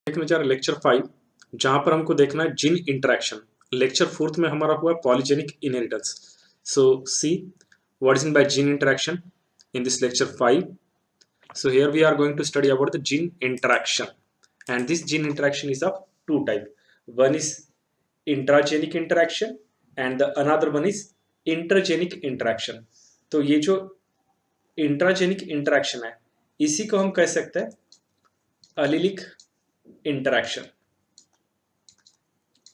देखने जा रहे लेक्चर 5 जहां पर हमको देखना है जीन इंटरेक्शन। लेक्चर 4 में हमारा हुआ polygenic inheritance. So see what is in by gene interaction in this lecture 5. So here we are going to study about the gene interaction, and this gene interaction is of two type. One is intragenic interaction and the another one is intergenic interaction. तो ये जो intragenic interaction है इसी को हम कह सकते हैं अलिलिक interaction.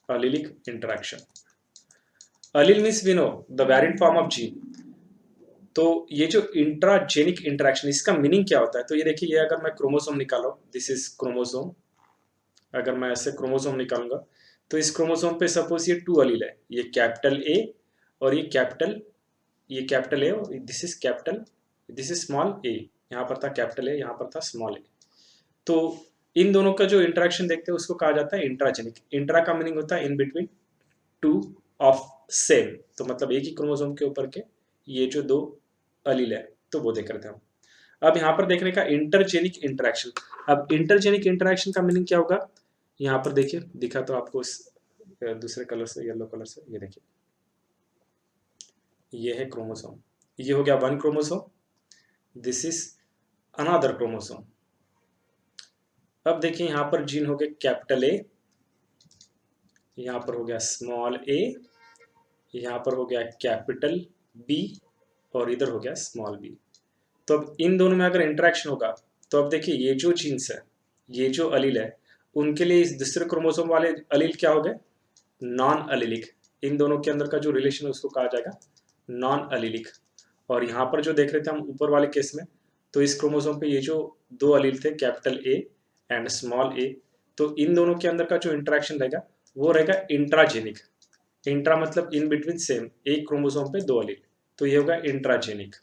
Allelic interaction. Allele means we know the variant form of gene. तो ये जो इंट्राजेनिक इंटरेक्शन इसका मीनिंग क्या होता है? तो ये देखिए, ये अगर मैं क्रोमोसोम निकालो, दिस इज क्रोमोसोम. अगर मैं ऐसे क्रोमोसोम निकालूंगा तो इस क्रोमोसोम पे सपोज ये 2 अलील है, ये कैपिटल ए और ये कैपिटल ए और this is capital, this is small A. यहाँ पर था कैपिटल ए, यहाँ पर था स्मॉल ए. तो इन दोनों का जो इंटरेक्शन देखते हैं उसको कहा जाता है इंट्राजेनिक. इंट्रा का मीनिंग होता है in between two of same. तो मतलब एक ही क्रोमोसोम के ऊपर के ये जो दो अलील है तो वो देख रहे थे हम. अब यहाँ पर देखने का इंटरजेनिक इंटरेक्शन. अब इंटरजेनिक इंटरेक्शन का मीनिंग क्या होगा? यहाँ पर देखिए, दिखा तो आपको इस दूसरे कलर से, येलो कलर से. ये देखिए, ये है क्रोमोसोम. ये हो गया one chromosome, this is another chromosome. अब देखिए यहाँ पर जीन हो गया कैपिटल ए, यहाँ पर हो गया स्मॉल ए, यहाँ पर हो गया कैपिटल बी और इधर हो गया स्मॉल बी. तो अब इन दोनों में अगर इंटरेक्शन होगा तो अब देखिए ये जो जीन्स है, ये जो अलील है, उनके लिए इस दूसरे क्रोमोसोम वाले अलील क्या हो गए? Non allelic. इन दोनों के अंदर का जो रिलेशन है उसको कहा जाएगा नॉन अलीलिक. और यहाँ पर जो देख रहे थे हम ऊपर वाले केस में, तो इस क्रोमोसोम पे ये जो दो अलील थे कैपिटल ए एंड स्मॉल ए, तो इन दोनों के अंदर का जो इंटरेक्शन रहेगा वो रहेगा इंट्राजेनिक. इंट्रा मतलब इन बिटवीन सेम, एक क्रोमोसोम पे दो अलील, तो ये होगा इंट्राजेनिक.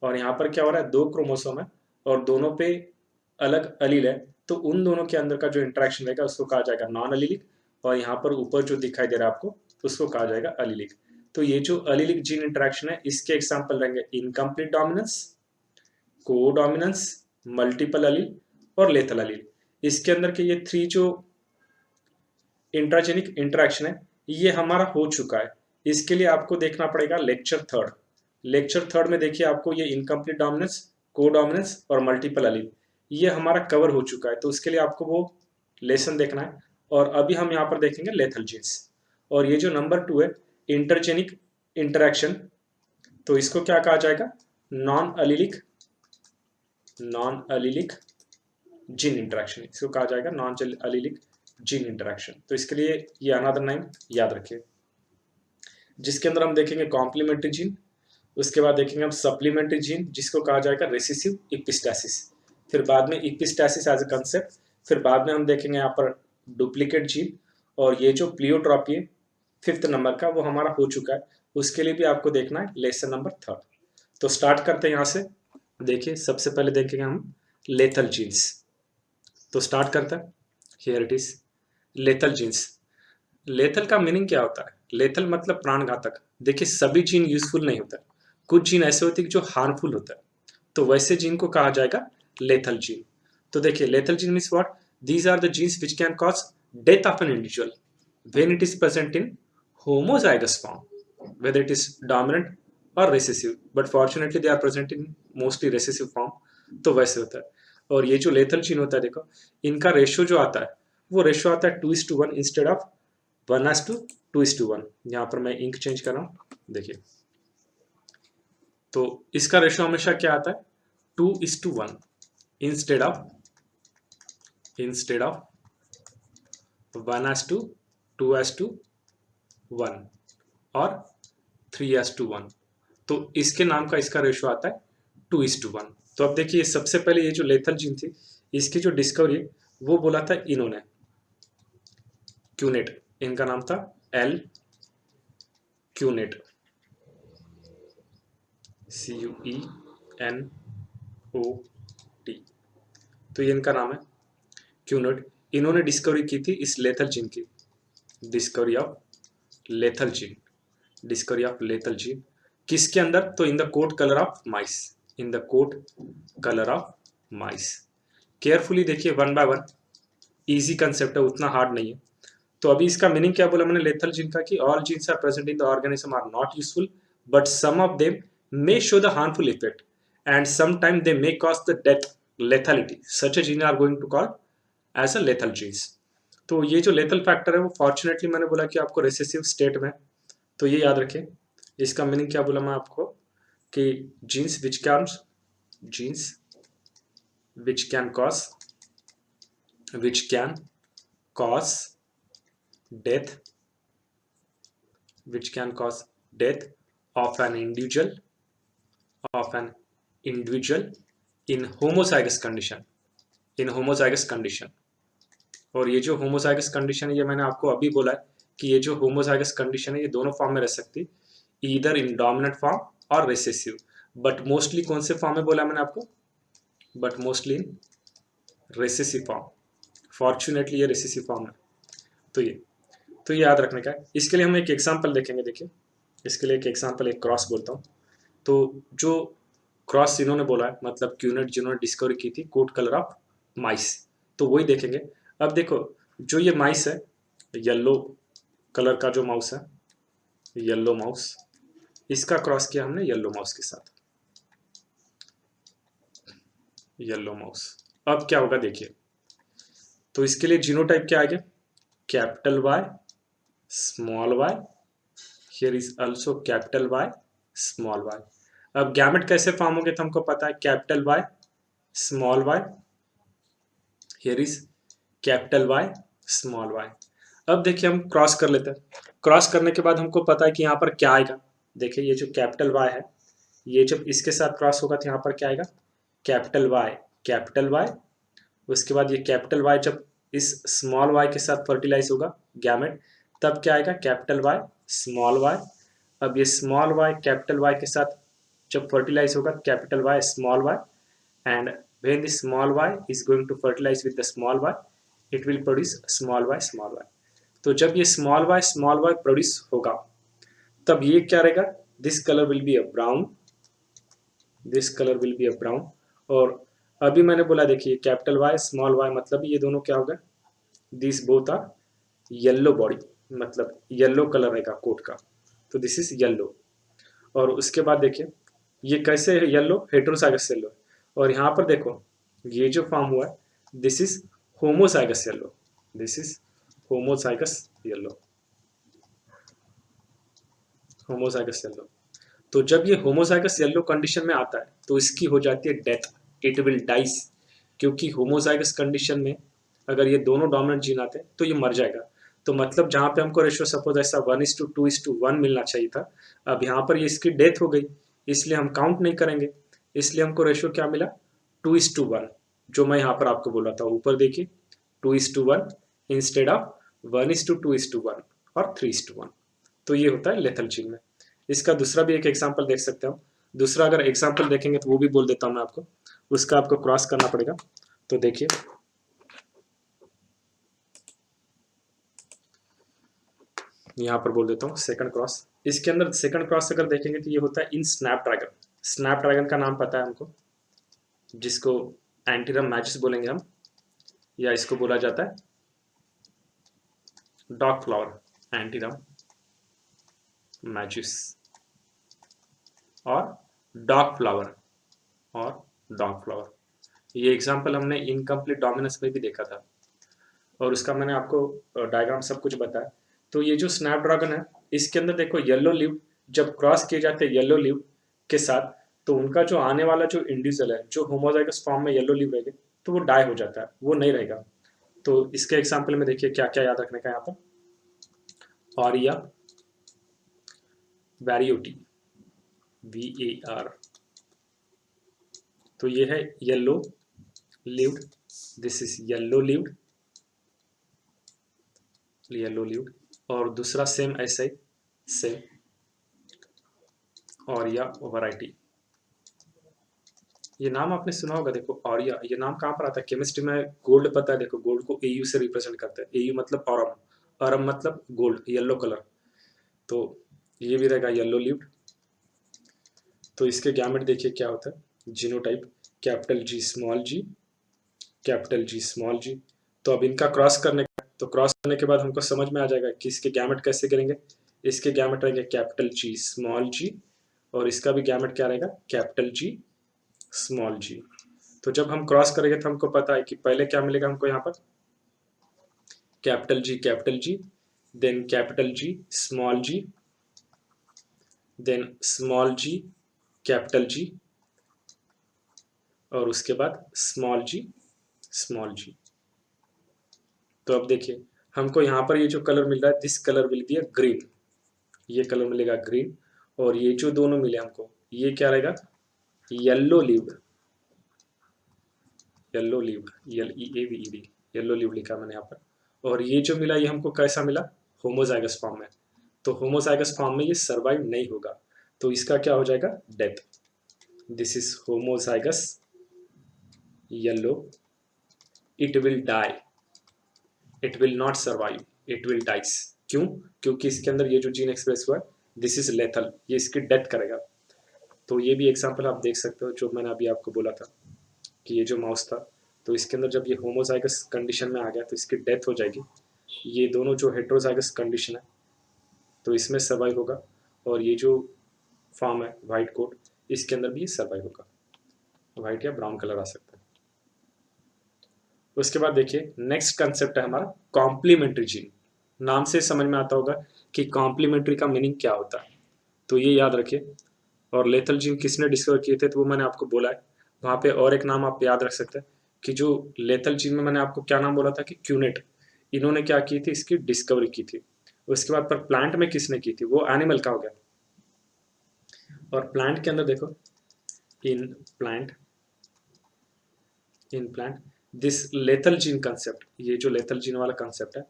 और यहाँ पर क्या हो रहा है? दो क्रोमोसोम है और दोनों पे अलग अलील है, तो उन दोनों के अंदर का जो इंटरेक्शन रहेगा उसको कहा जाएगा नॉन अलीलिक. और यहाँ पर ऊपर जो दिखाई दे रहा है आपको उसको कहा जाएगा अलीलिक. तो ये जो अलीलिक जीन इंटरेक्शन है इसके एग्जाम्पल रहेंगे इनकम्प्लीट डोमिनेंस, को डोमिनेंस, मल्टीपल अलील और लेथल अलील. इसके अंदर के ये थ्री जो इंट्राजेनिक इंटरेक्शन है ये हमारा हो चुका है. इसके लिए आपको देखना पड़ेगा लेक्चर 3. लेक्चर 3 में देखिए आपको ये इनकम्प्लीट डोमिनेंस, को डोमिनेंस और मल्टीपल अलील ये हमारा कवर हो चुका है. तो उसके लिए आपको वो लेसन देखना है. और अभी हम यहाँ पर देखेंगे लेथल जीन्स. और ये जो नंबर 2 है इंटरजेनिक इंटरेक्शन, तो इसको क्या कहा जाएगा? Non allelic gene interaction. इसको कहा जाएगा नॉन अलीलिक जीन इंटरेक्शन. तो इसके लिए ये अनदर नेम याद रखिए, जिसके अंदर हम देखेंगे कॉम्प्लीमेंट्री जीन, उसके बाद देखेंगे हम सप्लीमेंट्री जीन जिसको कहा जाएगा रेसिसिव इपिस्टासिस, फिर बाद में इपिस्टासिस एज अ कंसेप्ट, फिर बाद में हम देखेंगे यहाँ पर डुप्लीकेट जीन. और ये जो प्लियोट्रॉपी है 5th नंबर का वो हमारा हो चुका है. उसके लिए भी आपको देखना है लेसन नंबर 3. तो स्टार्ट करते हैं यहाँ से. देखिए सबसे पहले देखेंगे हम लेथल जीन्स. तो स्टार्ट करते हैं. Here it is lethal genes. Lethal का मीनिंग क्या होता है? लेथल मतलब प्राणघातक. देखिए सभी जीन यूजफुल नहीं होता, कुछ जीन ऐसे होते हैं जो हार्मफुल होता है, तो वैसे जीन को कहा जाएगा लेथल जीन. तो देखिए lethal gene means what? These are the genes which can cause death of an individual when it is present in homozygous form, whether it is dominant or recessive, but fortunately they are present in mostly recessive form. तो वैसे होता है. और ये जो lethal gene होता है देखो, इनका रेशियो जो आता है वो रेशियो आता है 2:1 इंस्टेड ऑफ 1:2:1. यहाँ पर मैं इंक चेंज कर रहा हूँ. देखिए तो इसका रेशियो हमेशा क्या आता है? 2:1 इंस्टेड ऑफ 1:2:1 और 3:1. तो इसके नाम का इसका रेशियो आता है 2:1. तो अब देखिए सबसे पहले ये जो लेथल जीन थी इसकी जो डिस्कवरी वो बोला था इन्होंने, क्यूनेट. इनका नाम था एल क्यूनेट, CUENOT. तो ये इनका नाम है क्यूनेट. इन्होंने डिस्कवरी की थी इस लेथल जीन की, डिस्कवरी ऑफ लेथल जीन. किसके अंदर? तो in the coat colour of mice. Carefully देखिए one by one. Easy concept है, उतना हार्ड नहीं है। तो अभी इसका मीनिंग क्या बोला मैंने लेथल जीन का, कि all genes are present in the organism are not useful but some of them may show the harmful effect and sometimes they may cause the death lethality. Such a gene are going to call as a lethal genes. तो ये जो lethal factor है वो fortunately मैंने बोला कि आपको recessive state में, तो ये याद रखें। इसका मीनिंग क्या बोला मैं आपको कि jeans which can cause death of an individual in homozygous condition। और ये जो होमोजाइगस कंडीशन है ये मैंने आपको अभी बोला है कि ये जो होमोजाइगस कंडीशन है ये दोनों फॉर्म में रह सकती, ईदर इन डोमिनेंट फॉर्म और रिसेसिव, बट मोस्टली कौन से फॉर्म में बोला मैंने आपको, but mostly in recessive form. Fortunately ये रिसेसिव फॉर्म है। तो ये याद रखने का है। इसके लिए हम एक एग्जाम्पल देखेंगे। देखिए इसके लिए एक एग्जाम्पल, एक क्रॉस बोलता हूँ। तो जो क्रॉस इन्होंने बोला है मतलब क्यूनेट जिन्होंने डिस्कवरी की थी कोट कलर ऑफ माइस, तो वही देखेंगे। अब देखो जो ये माइस है, येलो कलर का जो माउस है, येलो माउस, इसका क्रॉस किया हमने येलो माउस के साथ, येलो माउस। अब क्या होगा देखिए, तो इसके लिए जीनोटाइप क्या आएगा, capital Y small Y, here is also capital Y small Y. अब गैमेट कैसे फॉर्म होंगे तो हमको पता है, capital Y small Y, here is capital Y small Y. अब देखिए हम क्रॉस कर लेते हैं। क्रॉस करने के बाद हमको पता है कि यहाँ पर क्या आएगा। देखिए ये जो कैपिटल वाई है, ये जब इसके साथ क्रॉस होगा तो यहाँ पर क्या आएगा, कैपिटल वाई। उसके बाद ये कैपिटल वाई जब इस स्मॉल वाई के साथ फर्टिलाइज होगा गैमेट, तब क्या आएगा, कैपिटल वाई स्मॉल वाई। अब ये स्मॉल वाई कैपिटल वाई के साथ जब फर्टिलाइज होगा, capital Y small Y, and when the small y is going to fertilize with the small y, it will produce small y। तो जब ये small y produce होगा तब ये क्या रहेगा, this colour will be a brown. और अभी मैंने बोला देखिए कैपिटल वाई स्मॉल वाई मतलब ये दोनों क्या होगा, this both are yellow body, मतलब येलो कलर रहेगा कोट का, तो दिस इज येलो। और उसके बाद देखिए ये कैसे है येलो, हेटेरोजाइगस येलो। और यहाँ पर देखो ये जो फॉर्म हुआ है, this is homozygous yellow, this is homozygous yellow, homozygous yellow. तो जब ये होमोजाइगस येलो कंडीशन में आता है तो इसकी हो जाती है डेथ, इट विल डाइस, क्योंकि होमोजाइगस कंडीशन में अगर ये दोनों डोमिनेंट जीन आते हैं तो ये मर जाएगा। तो मतलब जहाँ पे हमको रेशियो सपोज ऐसा 1:2:1 मिलना चाहिए था, अब यहाँ पर ये इसकी डेथ हो गई, इसलिए हम काउंट नहीं करेंगे, इसलिए हमको रेशियो क्या मिला, 2:1, जो मैं यहाँ पर आपको बोला था ऊपर देखिए 2:1 इंस्टेड ऑफ 1:2:1 और 3:1। तो ये होता है लेथल जीन में। इसका दूसरा भी एक एग्जाम्पल देख सकते हो। दूसरा अगर एग्जाम्पल देखेंगे तो वो भी बोल देता हूँ मैं आपको, उसका आपको क्रॉस करना पड़ेगा। तो देखिए यहाँ पर बोल देता हूँ सेकंड क्रॉस। इसके अंदर सेकंड क्रॉस अगर देखेंगे तो ये होता है इन स्नैपड्रैगन। स्नैपड्रैगन का नाम पता है हमको, जिसको एंटीरम मैजिस बोलेंगे हम, या इसको बोला जाता है डॉग फ्लावर, एंटीरम मैजिस और डॉग फ्लावर ये एग्जाम्पल हमने इनकम्प्लीट डोमिनेंस में भी देखा था और उसका मैंने आपको डायग्राम सब कुछ बताया। तो ये जो स्नैपड्रैगन है इसके अंदर देखो येलो लीव जब क्रॉस किए जाते हैं येलो लीव के साथ, तो उनका जो आने वाला जो इंडिविजुअल है जो होमोजाइगस फॉर्म में येलो लीव रहेगा तो वो डाई हो जाता है, वो नहीं रहेगा। तो इसके एग्जाम्पल में देखिए क्या क्या याद रखने का यहाँ पर, ऑरिया वैरियोटी VAR, तो ये है yellow levied, this is yellow levied, और दूसरा सेम ऐसा ही सेम ऑरिया वैरायटी। ये नाम आपने सुना होगा, देखो ऑरिया, ये नाम कहाँ पर आता है, केमिस्ट्री में गोल्ड पता है, देखो गोल्ड को AU से रिप्रेजेंट करता है, AU मतलब ऑरम, ऑरम मतलब गोल्ड, येलो कलर, तो ये भी रहेगा येलो लीव्ड। तो इसके गैमेट देखिए क्या होता है, genotype capital G small g, तो अब इनका क्रॉस करने तो क्रॉस करने के बाद हमको समझ में आ जाएगा कि इसके गैमेट कैसे गिरेंगे। इसके गैमेट रहेंगे कैपिटल जी स्मॉल जी, और इसका भी गैमेट क्या रहेगा कैपिटल जी स्मॉल जी। तो जब हम क्रॉस करेंगे तो हमको पता है कि पहले क्या मिलेगा हमको यहाँ पर capital G then capital G small G then small G capital G और उसके बाद स्मॉल जी स्मॉल जी। तो अब देखिए हमको यहाँ पर ये जो कलर मिल रहा है this colour will be green, ये कलर मिलेगा ग्रीन, और ये जो दोनों मिले हमको ये क्या रहेगा yellow leave, yellow leave LEAVED yellow leave लिखा मैंने यहाँ पर। और ये जो मिला ये हमको कैसा मिला होमोजाइगस फॉर्म में, तो होमोजाइगस फॉर्म में ये सर्वाइव नहीं होगा, तो इसका क्या हो जाएगा death. This is homozygous yellow, it will die, it will not survive, it will dies. क्यों? क्योंकि इसके अंदर ये जो जीन एक्सप्रेस हुआ है दिस इज लेथल, ये इसकी डेथ करेगा। तो ये भी एग्जांपल आप देख सकते हो जो मैंने अभी आपको बोला था कि ये जो माउस था तो इसके अंदर जब ये होमोजाइगस कंडीशन में आ गया तो इसकी डेथ हो जाएगी। ये दोनों जो हेट्रोजाइगस कंडीशन है तो इसमें सर्वाइव होगा, और ये जो फॉर्म है वाइट कोट इसके अंदर भी ये सर्वाइव होगा, वाइट या ब्राउन कलर आ सकता है। उसके बाद देखिए नेक्स्ट कंसेप्ट है हमारा कॉम्प्लीमेंट्री जीन। नाम से समझ में आता होगा कि कॉम्प्लीमेंट्री का मीनिंग क्या होता है, तो ये याद रखिए। और लेथल जीन किसने डिस्कवर किए थे तो वो मैंने आपको बोला है, वहाँ पे और एक नाम आप याद रख सकते हैं कि जो लेथल जीन में मैंने आपको क्या नाम बोला था कि क्यूनेट, इन्होंने क्या की थी इसकी डिस्कवरी की थी। उसके बाद पर प्लांट में किसने की थी वो एनिमल का हो गया। और प्लांट के अंदर देखो in plant this lethal gene concept, ये जो लेथल जीन वाला कंसेप्ट है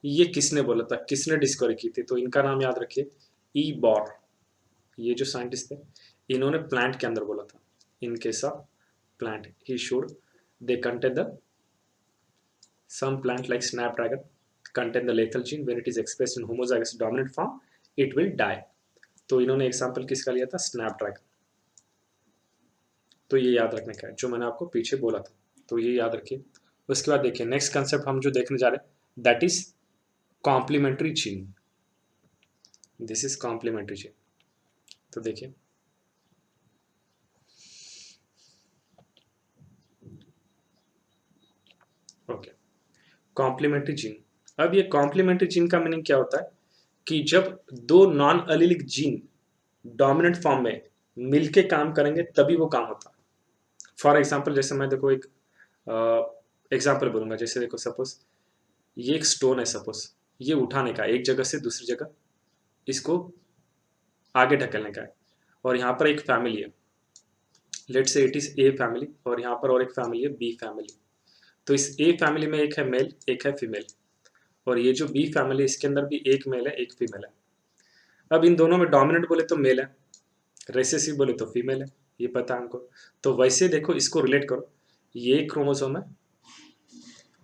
ये किसने बोला था, किसने डिस्कवर की थी, तो इनका नाम याद रखिए ई बॉर। ये जो साइंटिस्ट थे इन्होंने प्लांट के अंदर बोला था in case of plant he should they contain the some plant like snapdragon contain the lethal gene when it is expressed in homozygous dominant form it will die। तो इन्होंने एग्जांपल किसका लिया था स्नैपड्रैगन। तो ये याद रखने का है जो मैंने आपको पीछे बोला था, तो ये याद रखिए। उसके बाद देखिए नेक्स्ट कंसेप्ट हम जो देखने जा रहे हैं that is complementary gene. This is complementary gene. तो देखिए ओके कॉम्प्लीमेंट्री जीन। अब ये कॉम्प्लीमेंट्री जीन का मीनिंग क्या होता है कि जब दो non allelic gene dominant form में मिलके काम करेंगे तभी वो काम होता है। फॉर एग्जांपल जैसे मैं देखो एक एग्जांपल बोलूंगा, जैसे देखो सपोज ये एक स्टोन है, सपोज ये उठाने का एक जगह से दूसरी जगह इसको आगे ढकेलने का है, और यहाँ पर एक फैमिली है, let's say it is a family, और यहाँ पर और एक फैमिली है बी फैमिली। तो इस ए फैमिली में एक है मेल एक है फीमेल, और ये जो बी फैमिली इसके अंदर भी एक मेल है एक फीमेल है। अब इन दोनों में डोमिनेंट बोले तो मेल है, रेसेसिव बोले तो फीमेल है, ये पता है हमको। तो वैसे देखो इसको रिलेट करो, ये एक क्रोमोसोम है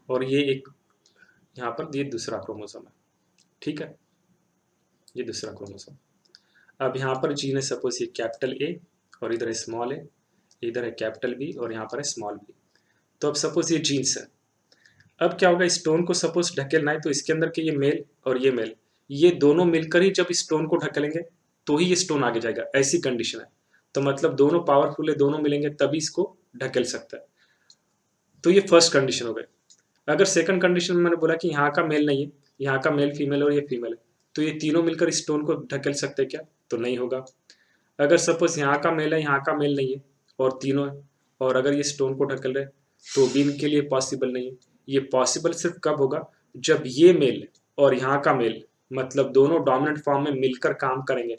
और ये एक यहाँ पर ये दूसरा क्रोमोसोम है, ठीक है, ये दूसरा क्रोमोसोम। अब यहाँ पर जीन है सपोज ये कैपिटल ए और इधर है स्मॉल ए, इधर है कैपिटल बी और यहाँ पर है स्मॉल बी। तो अब सपोज ये जीन्स है, अब क्या होगा स्टोन को सपोज ढकेलना है तो इसके अंदर के ये मेल और ये मेल ये दोनों मिलकर ही जब स्टोन को ढकेलेंगे तो ही ये स्टोन आगे जाएगा, ऐसी कंडीशन है। तो मतलब दोनों पावरफुल है, दोनों मिलेंगे तभी इसको ढकेल सकता है। तो ये फर्स्ट कंडीशन हो गई। अगर सेकंड कंडीशन में मैंने बोला कि यहाँ का मेल नहीं है, यहाँ का मेल फीमेल और ये फीमेल है, तो ये तीनों मिलकर स्टोन को ढकेल सकते हैं क्या, तो नहीं होगा। अगर सपोज यहाँ का मेल है यहाँ का मेल नहीं है और तीनों है, और अगर ये स्टोन को ढकेल रहे तो भी इनके लिए पॉसिबल नहीं है। ये पॉसिबल सिर्फ कब होगा जब ये मेल और यहाँ का मेल मतलब दोनों डोमिनेंट फॉर्म में मिलकर काम करेंगे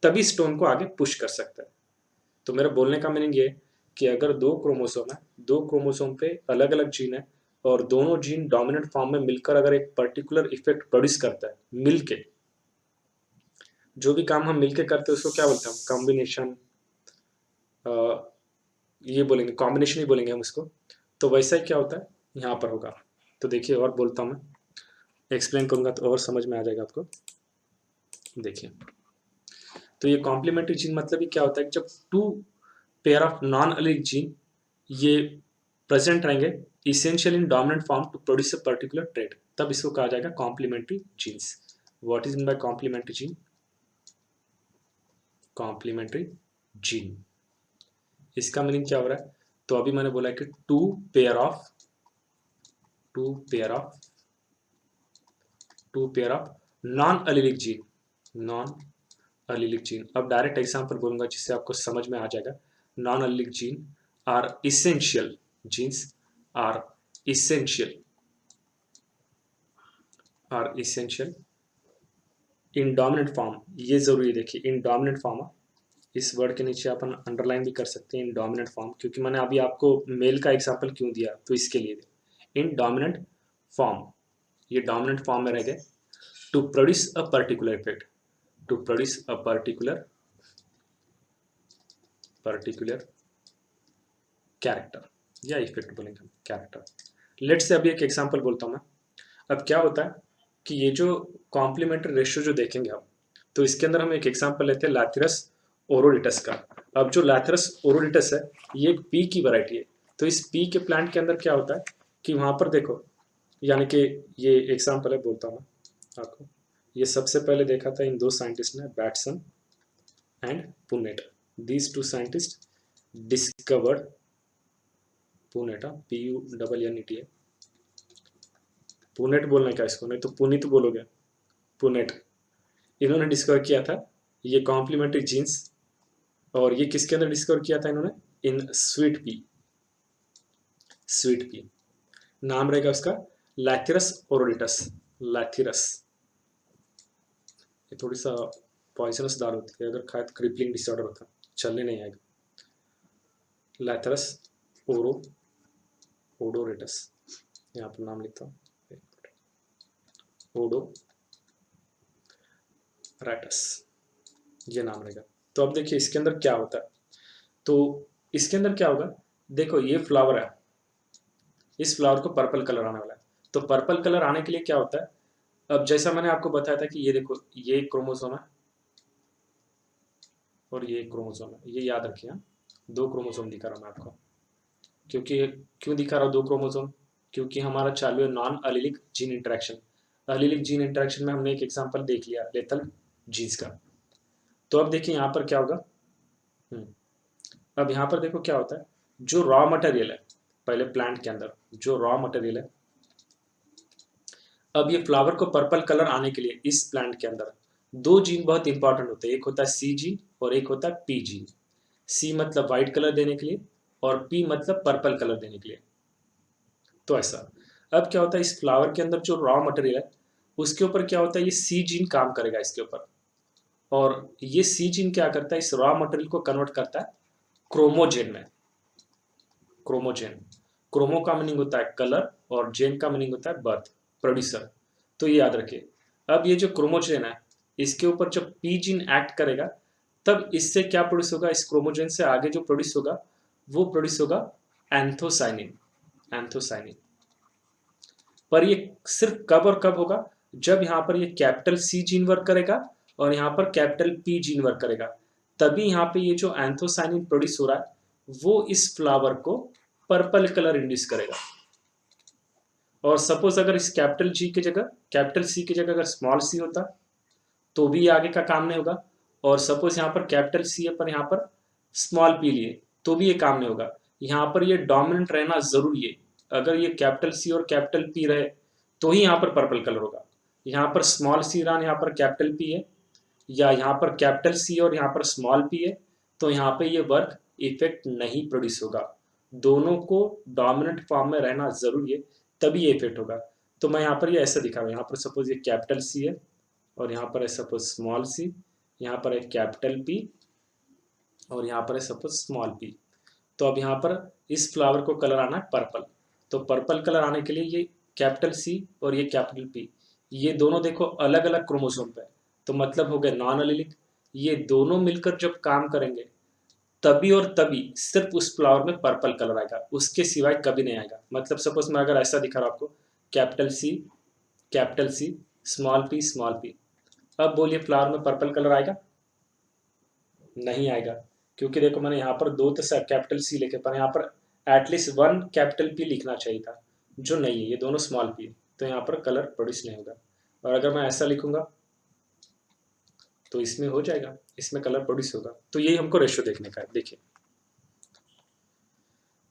तभी स्टोन को आगे पुश कर सकता है। तो मेरा बोलने का मीनिंग ये कि अगर दो क्रोमोसोम है, दो क्रोमोसोम पे अलग अलग जीन है और दोनों जीन डोमिनेंट फॉर्म में मिलकर अगर एक पर्टिकुलर इफेक्ट प्रोड्यूस करता है मिलके, जो भी काम हम मिलके करते हैं उसको क्या बोलते हैं हम कॉम्बिनेशन, ये बोलेंगे कॉम्बिनेशन ही बोलेंगे हम उसको। तो वैसा ही क्या होता है यहाँ पर होगा। तो देखिए और बोलता हूँ मैं, एक्सप्लेन करूंगा तो और समझ में आ जाएगा आपको। देखिए तो ये कॉम्प्लीमेंट्री जीन मतलब ये क्या होता है कि जब two pair of non allelic gene ये प्रेजेंट रहेंगे essential in dominant form to produce a particular trait, तब इसको कहा जाएगा complementary genes. What is mean by complementary gene? Complementary gene, इसका मीनिंग क्या हो रहा है? तो अभी मैंने बोला कि two pair of non allelic gene, non allelic gene. अब डायरेक्ट एग्जांपल बोलूंगा जिससे आपको समझ में आ जाएगा। Non allelic gene are essential, genes are essential in dominant form. ये जरूरी देखिए, इन डोमिनेंट फॉर्म, इस वर्ड के नीचे अपन अंडरलाइन भी कर सकते हैं इन डोमिनेंट फॉर्म, क्योंकि मैंने अभी आपको मेल का एग्जांपल क्यों दिया, तो इसके लिए इन डोमिनेंट फॉर्म, ये डोमिनेंट फॉर्म में रह गए। To produce a particular effect, to produce a particular character, या इफेक्ट बोलेंगे हम, कैरेक्टर। लेट से अभी एक एग्जांपल बोलता हूं मैं। अब क्या होता है कि ये जो कॉम्प्लीमेंट्री रेशियो जो देखेंगे हम, तो इसके अंदर हम एक एग्जांपल लेते हैं लाथेरस ओरोडिटस का। अब जो लाथेरस ओरोडिटस है, ये एक पी की वैरायटी है। तो इस पी के प्लांट के अंदर क्या होता है कि वहां पर देखो, यानी कि ये एग्जांपल है, बोलता हूँ आपको। ये सबसे पहले देखा था इन दो साइंटिस्ट ने, Bateson and Punnett. These two scientist discovered, Punnett, PUNNET है, पुनेट बोलने का इसको, नहीं तो पुनीत बोलोगे, पुनेट। इन्होंने डिस्कवर किया था ये कॉम्प्लीमेंट्री जीन्स, और ये किसके अंदर डिस्कवर किया था इन्होंने? In sweet pea, sweet pea. नाम रहेगा उसका लैथिरस ओरोडिटस, लैथिरस। ये थोड़ी सा पॉइजनस दाल होती है, अगर खाए तो क्रिपलिंग डिसऑर्डर होता है, चलने नहीं आएगा। लैथरस ओडोरेटस, यहाँ पर नाम लिखता हूँ, ओडोरेटस, ये नाम रहेगा। तो अब देखिए इसके अंदर क्या होता है। तो इसके अंदर क्या होगा, देखो ये फ्लावर है, इस फ्लावर को पर्पल कलर आने वाला है। तो पर्पल कलर आने के लिए क्या होता है, अब जैसा मैंने आपको बताया था कि ये देखो, ये क्रोमोसोम है और ये क्रोमोसोम है, ये याद रखिए। दो क्रोमोसोम दिखा रहा हूं मैं आपको, क्योंकि क्यों दिखा रहा हूं दो क्रोमोसोम? क्योंकि हमारा चालू है non allelic gene interaction. Allelic gene interaction में हमने एक एग्जांपल देख लिया लेथल जीन्स का। तो अब देखिए यहाँ पर क्या होगा। अब यहाँ पर देखो क्या होता है, जो रॉ मटेरियल है पहले प्लांट के अंदर, जो रॉ मटेरियल है, अब ये फ्लावर को पर्पल कलर आने के लिए इस प्लांट के अंदर दो जीन बहुत इंपॉर्टेंट होते हैं, एक होता है सी जीन और एक होता है पी जीन। सी मतलब व्हाइट कलर देने के लिए और पी मतलब पर्पल कलर देने के लिए। तो ऐसा, अब क्या होता है इस फ्लावर के अंदर जो रॉ मटेरियल है उसके ऊपर क्या होता है, ये सी जीन काम करेगा इसके ऊपर, और ये सी जीन क्या करता है, इस रॉ मटेरियल को कन्वर्ट करता है क्रोमोजेन में। क्रोमोजेन, क्रोमो का मीनिंग होता है कलर और जेन का मीनिंग होता है बर्थ, प्रोड्यूसर। तो ये याद रखिए। अब ये जो क्रोमोजेन है, इसके ऊपर जब पी जीन एक्ट करेगा तब इससे क्या प्रोड्यूस होगा, इस क्रोमोजेन से आगे जो प्रोड्यूस होगा वो प्रोड्यूस होगा एंथोसाइनिन, एंथोसाइनिन। पर ये सिर्फ कब और कब होगा, जब यहाँ पर ये कैपिटल सी जीन वर्क करेगा और यहाँ पर कैपिटल पी जीन वर्क करेगा, तभी यहाँ पे ये जो एंथोसाइनिन प्रोड्यूस हो रहा है वो इस फ्लावर को पर्पल कलर इंड्यूस करेगा। और सपोज अगर इस कैपिटल जी की जगह, कैपिटल सी की जगह अगर स्मॉल सी होता तो भी आगे का काम नहीं होगा, और सपोज यहाँ पर कैपिटल सी है पर यहाँ पर स्मॉल पी लिए तो भी ये काम नहीं होगा। यहाँ पर ये डोमिनेंट रहना जरूरी है, अगर ये कैपिटल सी और कैपिटल पी रहे तो ही यहाँ पर पर्पल कलर होगा। यहाँ पर स्मॉल सी रहा, यहाँ पर कैपिटल पी है, या यहाँ पर कैपिटल सी और यहाँ पर स्मॉल पी है, तो यहाँ पे ये वर्क इफेक्ट नहीं प्रोड्यूस होगा। दोनों को डोमिनेंट फॉर्म में रहना जरूरी है, तभी ये इफेक्ट होगा। तो मैं यहाँ पर ये ऐसा दिखा रहा हूँ, यहाँ पर सपोज ये कैपिटल सी है और यहाँ पर है सपोज स्मॉल सी, यहाँ पर है कैपिटल पी और यहाँ पर है सपोज स्मॉल पी। तो अब यहाँ पर इस फ्लावर को कलर आना है पर्पल, तो पर्पल कलर आने के लिए ये कैपिटल सी और ये कैपिटल पी, ये दोनों देखो अलग अलग क्रोमोसोम पे, तो मतलब हो गया नॉन एलिलिक। ये दोनों मिलकर जब काम करेंगे तभी और तभी सिर्फ उस फ्लावर में पर्पल कलर आएगा, उसके सिवाय कभी नहीं आएगा। मतलब सपोज मैं अगर ऐसा दिखा रहा हूं आपको, कैपिटल सी स्मॉल पी, अब बोलिए फ्लावर में पर्पल कलर आएगा? नहीं आएगा, क्योंकि देखो मैंने यहाँ पर दो तो कैपिटल सी लिखे, पर यहाँ पर एटलीस्ट वन कैपिटल पी लिखना चाहिए था, जो नहीं है, ये दोनों स्मॉल पी है, तो यहाँ पर कलर प्रोड्यूस नहीं होगा। और अगर मैं ऐसा लिखूंगा तो इसमें हो जाएगा, इसमें कलर प्रोड्यूस होगा। तो यही हमको रेशियो देखने का है। देखिए,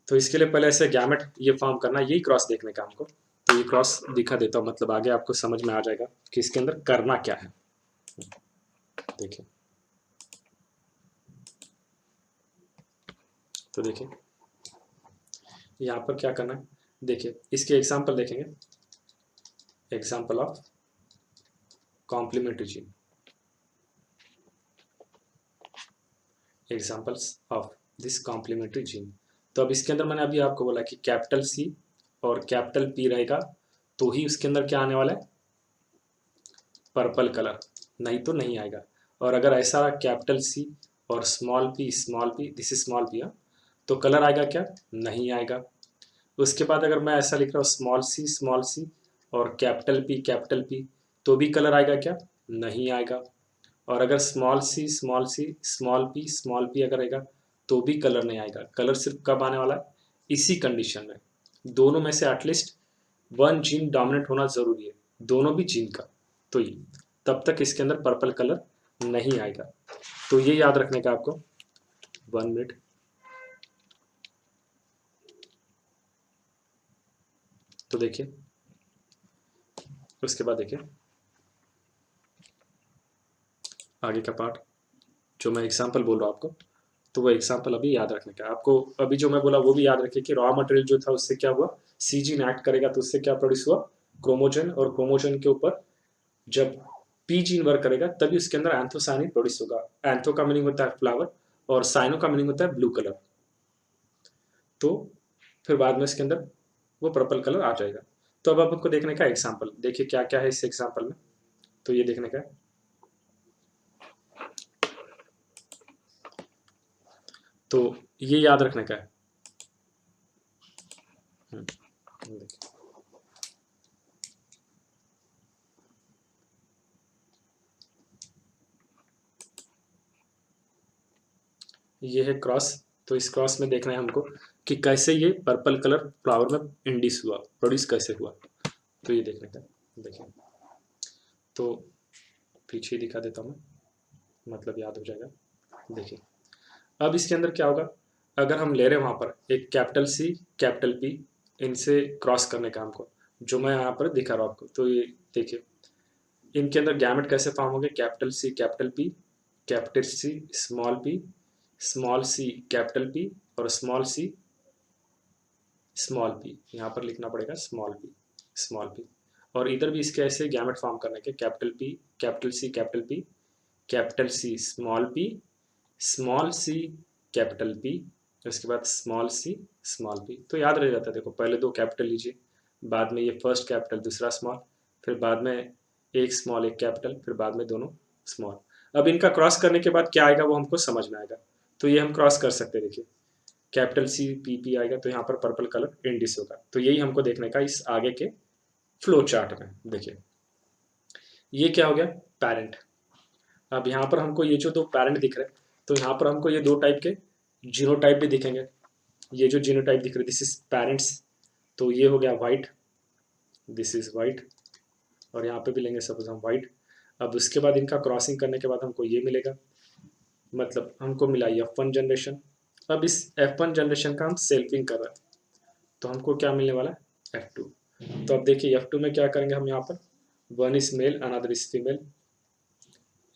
तो इसके लिए पहले ऐसे गैमेट ये फॉर्म करना, यही क्रॉस देखने का हमको। तो ये क्रॉस दिखा देता हूँ, मतलब आगे आपको समझ में आ जाएगा कि इसके अंदर करना क्या है। देखिए, तो देखिए यहाँ पर क्या करना है। देखिए, इसके एग्जाम्पल देखेंगे, example of complementary gene, examples of this complementary gene. तो अब इसके अंदर मैंने अभी आपको बोला कि कैपिटल सी और कैपिटल पी रहेगा, तो ही उसके अंदर क्या आने वाला है, पर्पल कलर, नहीं तो नहीं आएगा। और अगर ऐसा रहा कैपिटल सी और small P, this is small P, तो कलर आएगा क्या, नहीं आएगा। उसके बाद अगर मैं ऐसा लिख रहा हूँ स्मॉल सी और कैपिटल पी, तो भी कलर आएगा क्या, नहीं आएगा। और अगर स्मॉल सी स्मॉल पी अगर आएगा तो भी कलर नहीं आएगा। कलर सिर्फ कब आने वाला है, इसी कंडीशन में, दोनों में से एटलीस्ट वन जीन डोमिनेंट होना जरूरी है, दोनों भी जीन का, तो ये तब तक इसके अंदर पर्पल कलर नहीं आएगा। तो ये याद रखने का आपको। 1 मिनट। तो देखिए, उसके बाद देखिए आगे का पार्ट, जो मैं एग्जांपल बोल रहा हूँ आपको, तो वो एग्जांपल अभी याद रखने का आपको। अभी जो मैं बोला वो भी याद रखिए कि रॉ मटेरियल जो था उससे क्या हुआ, सी जीन एक्ट करेगा तो उससे क्या प्रोड्यूस हुआ, क्रोमोजन, और क्रोमोजन के ऊपर जब पी जीन वर्क करेगा तभी उसके अंदर एंथोसायनिन प्रोड्यूस होगा। एंथो का मीनिंग होता है फ्लावर और साइनो का मीनिंग होता है ब्लू कलर। तो फिर बाद में इसके अंदर वो पर्पल कलर आ जाएगा। तो अब आपको देखने का एग्जाम्पल, देखिए क्या क्या है इस एग्जाम्पल में, तो ये देखने का है। तो ये याद रखने का है। देखिए, ये है क्रॉस। तो इस क्रॉस में देखना है हमको कि कैसे ये पर्पल कलर फ्लावर में इंड्यूस हुआ, प्रोड्यूस कैसे हुआ, तो ये देखने का। देखिए, तो पीछे ही दिखा देता हूँ मैं, मतलब याद हो जाएगा। देखिए, अब इसके अंदर क्या होगा, अगर हम ले रहे हैं वहाँ पर एक कैपिटल सी कैपिटल पी, इनसे क्रॉस करने का हमको, जो मैं यहाँ पर दिखा रहा हूँ आपको। तो ये देखिए, इनके अंदर गैमेट कैसे फॉर्म होंगे, capital C capital P, capital C small C capital P, और स्मॉल सी स्मॉल पी, यहाँ पर लिखना पड़ेगा स्मॉल पी। और इधर भी इसके ऐसे गैमेट फॉर्म करने के, capital P capital C capital P, capital C small C capital P, उसके बाद स्मॉल पी। तो याद रह जाता है। देखो, पहले दो कैपिटल लीजिए, बाद में ये फर्स्ट कैपिटल दूसरा स्मॉल, फिर बाद में एक स्मॉल एक कैपिटल, फिर बाद में दोनों स्मॉल। अब इनका क्रॉस करने के बाद क्या आएगा वो हमको समझ में आएगा। तो ये हम क्रॉस कर सकते हैं। देखिए, कैपिटल सी पी पी आएगा तो यहाँ पर पर्पल कलर इंडिस होगा। तो यही हमको देखने का इस आगे के फ्लो चार्ट में। देखिए, ये क्या हो गया, पेरेंट। अब यहाँ पर हमको ये जो दो पेरेंट दिख रहे हैं, तो यहाँ पर हमको ये दो टाइप के जीनोटाइप भी दिखेंगे। ये जो जीनोटाइप दिख रहे दिस इज पेरेंट्स, तो ये हो गया वाइट, दिस इज वाइट, और यहाँ पे भी लेंगे सपोज हम वाइट। अब उसके बाद इनका क्रॉसिंग करने के बाद हमको ये मिलेगा, मतलब हमको मिला F1 जनरेशन। अब इस F1 जनरेशन का हम सेल्फिंग कर रहे हैं, तो हमको क्या मिलने वाला है, F2। तो अब देखिए F2 में क्या करेंगे हम, यहाँ पर one is male another is female,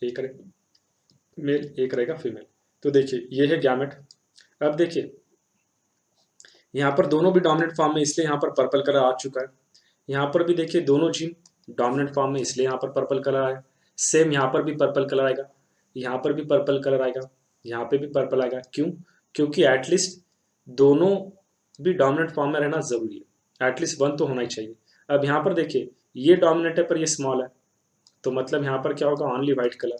एक मेल एक रहेगा फीमेल। तो देखिए, ये है गैमेट। अब देखिए, यहाँ पर दोनों भी डोमिनेंट फॉर्म में, इसलिए यहाँ पर पर्पल कलर आ चुका है। यहाँ पर भी देखिए दोनों जीन डोमिनेंट फॉर्म में, इसलिए यहाँ पर पर्पल कलर आया। सेम यहाँ पर भी पर्पल कलर आएगा, यहाँ पर भी पर्पल कलर आएगा, यहाँ पे भी पर्पल आएगा। क्यों, क्योंकि एटलीस्ट दोनों भी डोमिनेंट फॉर्म में रहना जरूरी है, एटलीस्ट वन तो होना ही चाहिए। अब यहाँ पर देखिए, ये डोमिनेंट है पर ये स्मॉल है, तो मतलब यहाँ पर क्या होगा, ओनली व्हाइट कलर,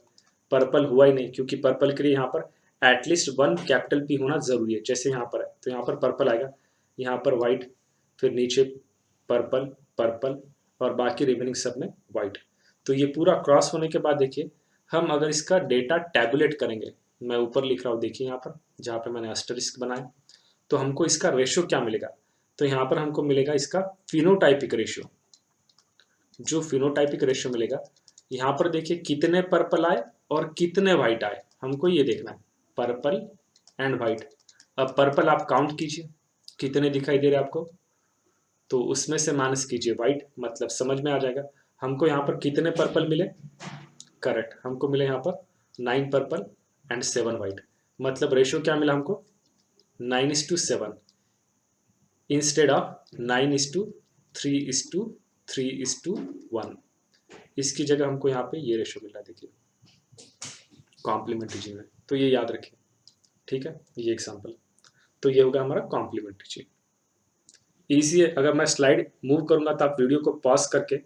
पर्पल हुआ ही नहीं, क्योंकि पर्पल के लिए यहाँ पर एटलीस्ट वन कैपिटल पी होना जरूरी है। जैसे यहाँ पर है तो यहाँ पर पर्पल आएगा, यहाँ पर व्हाइट, फिर नीचे पर्पल पर्पल, और बाकी रिमेनिंग सब में व्हाइट। तो ये पूरा क्रॉस होने के बाद देखिए, हम अगर इसका डेटा टैबुलेट करेंगे, मैं ऊपर लिख रहा हूँ देखिए यहाँ पर, जहाँ पे मैंने एस्टरिस्क बनाया, तो हमको इसका रेशियो क्या मिलेगा, तो यहाँ पर हमको मिलेगा इसका फिनोटाइपिक रेशियो। जो फिनोटाइपिक रेशियो मिलेगा, यहाँ पर देखिए कितने पर्पल आए और कितने व्हाइट आए, हमको ये देखना है, पर्पल एंड व्हाइट। अब पर्पल आप काउंट कीजिए कितने दिखाई दे रहे हैं आपको, तो उसमें से माइनस कीजिए व्हाइट, मतलब समझ में आ जाएगा। हमको यहाँ पर कितने पर्पल मिले, करेक्ट, हमको मिले यहाँ पर 9 पर्पल एंड 7 व्हाइट, मतलब रेशियो क्या मिला हमको 9:7 इंस्टेड ऑफ 9:3:3:1। इसकी जगह हमको यहाँ पे ये रेशियो मिल रहा है, देखिए कॉम्प्लीमेंट्री चेन में, तो ये याद रखिए, ठीक है, ये एग्जांपल। तो ये होगा हमारा कॉम्प्लीमेंट्री चेन। इजी है, अगर मैं स्लाइड मूव करूंगा तो आप वीडियो को पॉज करके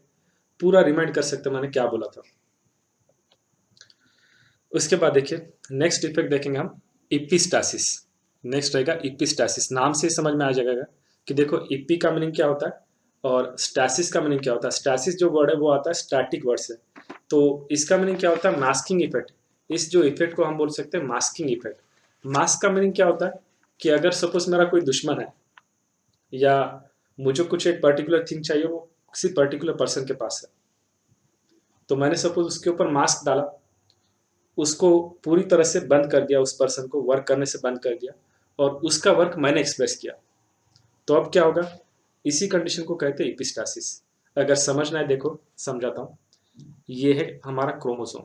पूरा रिमाइंड कर सकते हैं मैंने क्या बोला था। उसके बाद देखिए नेक्स्ट इफेक्ट देखेंगे हम, इपिस्टासिस। नेक्स्ट रहेगा इपिस्टासिस। नाम से समझ में आ जाएगा कि देखो इपी का मीनिंग क्या होता है और स्टैसिस का मीनिंग क्या होता है। स्टैसिस जो वर्ड है वो आता है स्टैटिक वर्ड से, तो इसका मीनिंग क्या होता है, मास्किंग इफेक्ट। इस जो इफेक्ट को हम बोल सकते हैं मास्किंग इफेक्ट। मास्क का मीनिंग क्या होता है कि अगर सपोज मेरा कोई दुश्मन है या मुझे कुछ एक पर्टिकुलर थिंग चाहिए, वो किसी पर्टिकुलर पर्सन के पास है, तो मैंने सपोज उसके ऊपर मास्क डाला, उसको पूरी तरह से बंद कर दिया, उस पर्सन को वर्क करने से बंद कर दिया, और उसका वर्क मैंने एक्सप्रेस किया, तो अब क्या होगा, इसी कंडीशन को कहते हैं इपिस्टासिस। अगर समझना है देखो समझाता हूं, ये है हमारा क्रोमोसोम,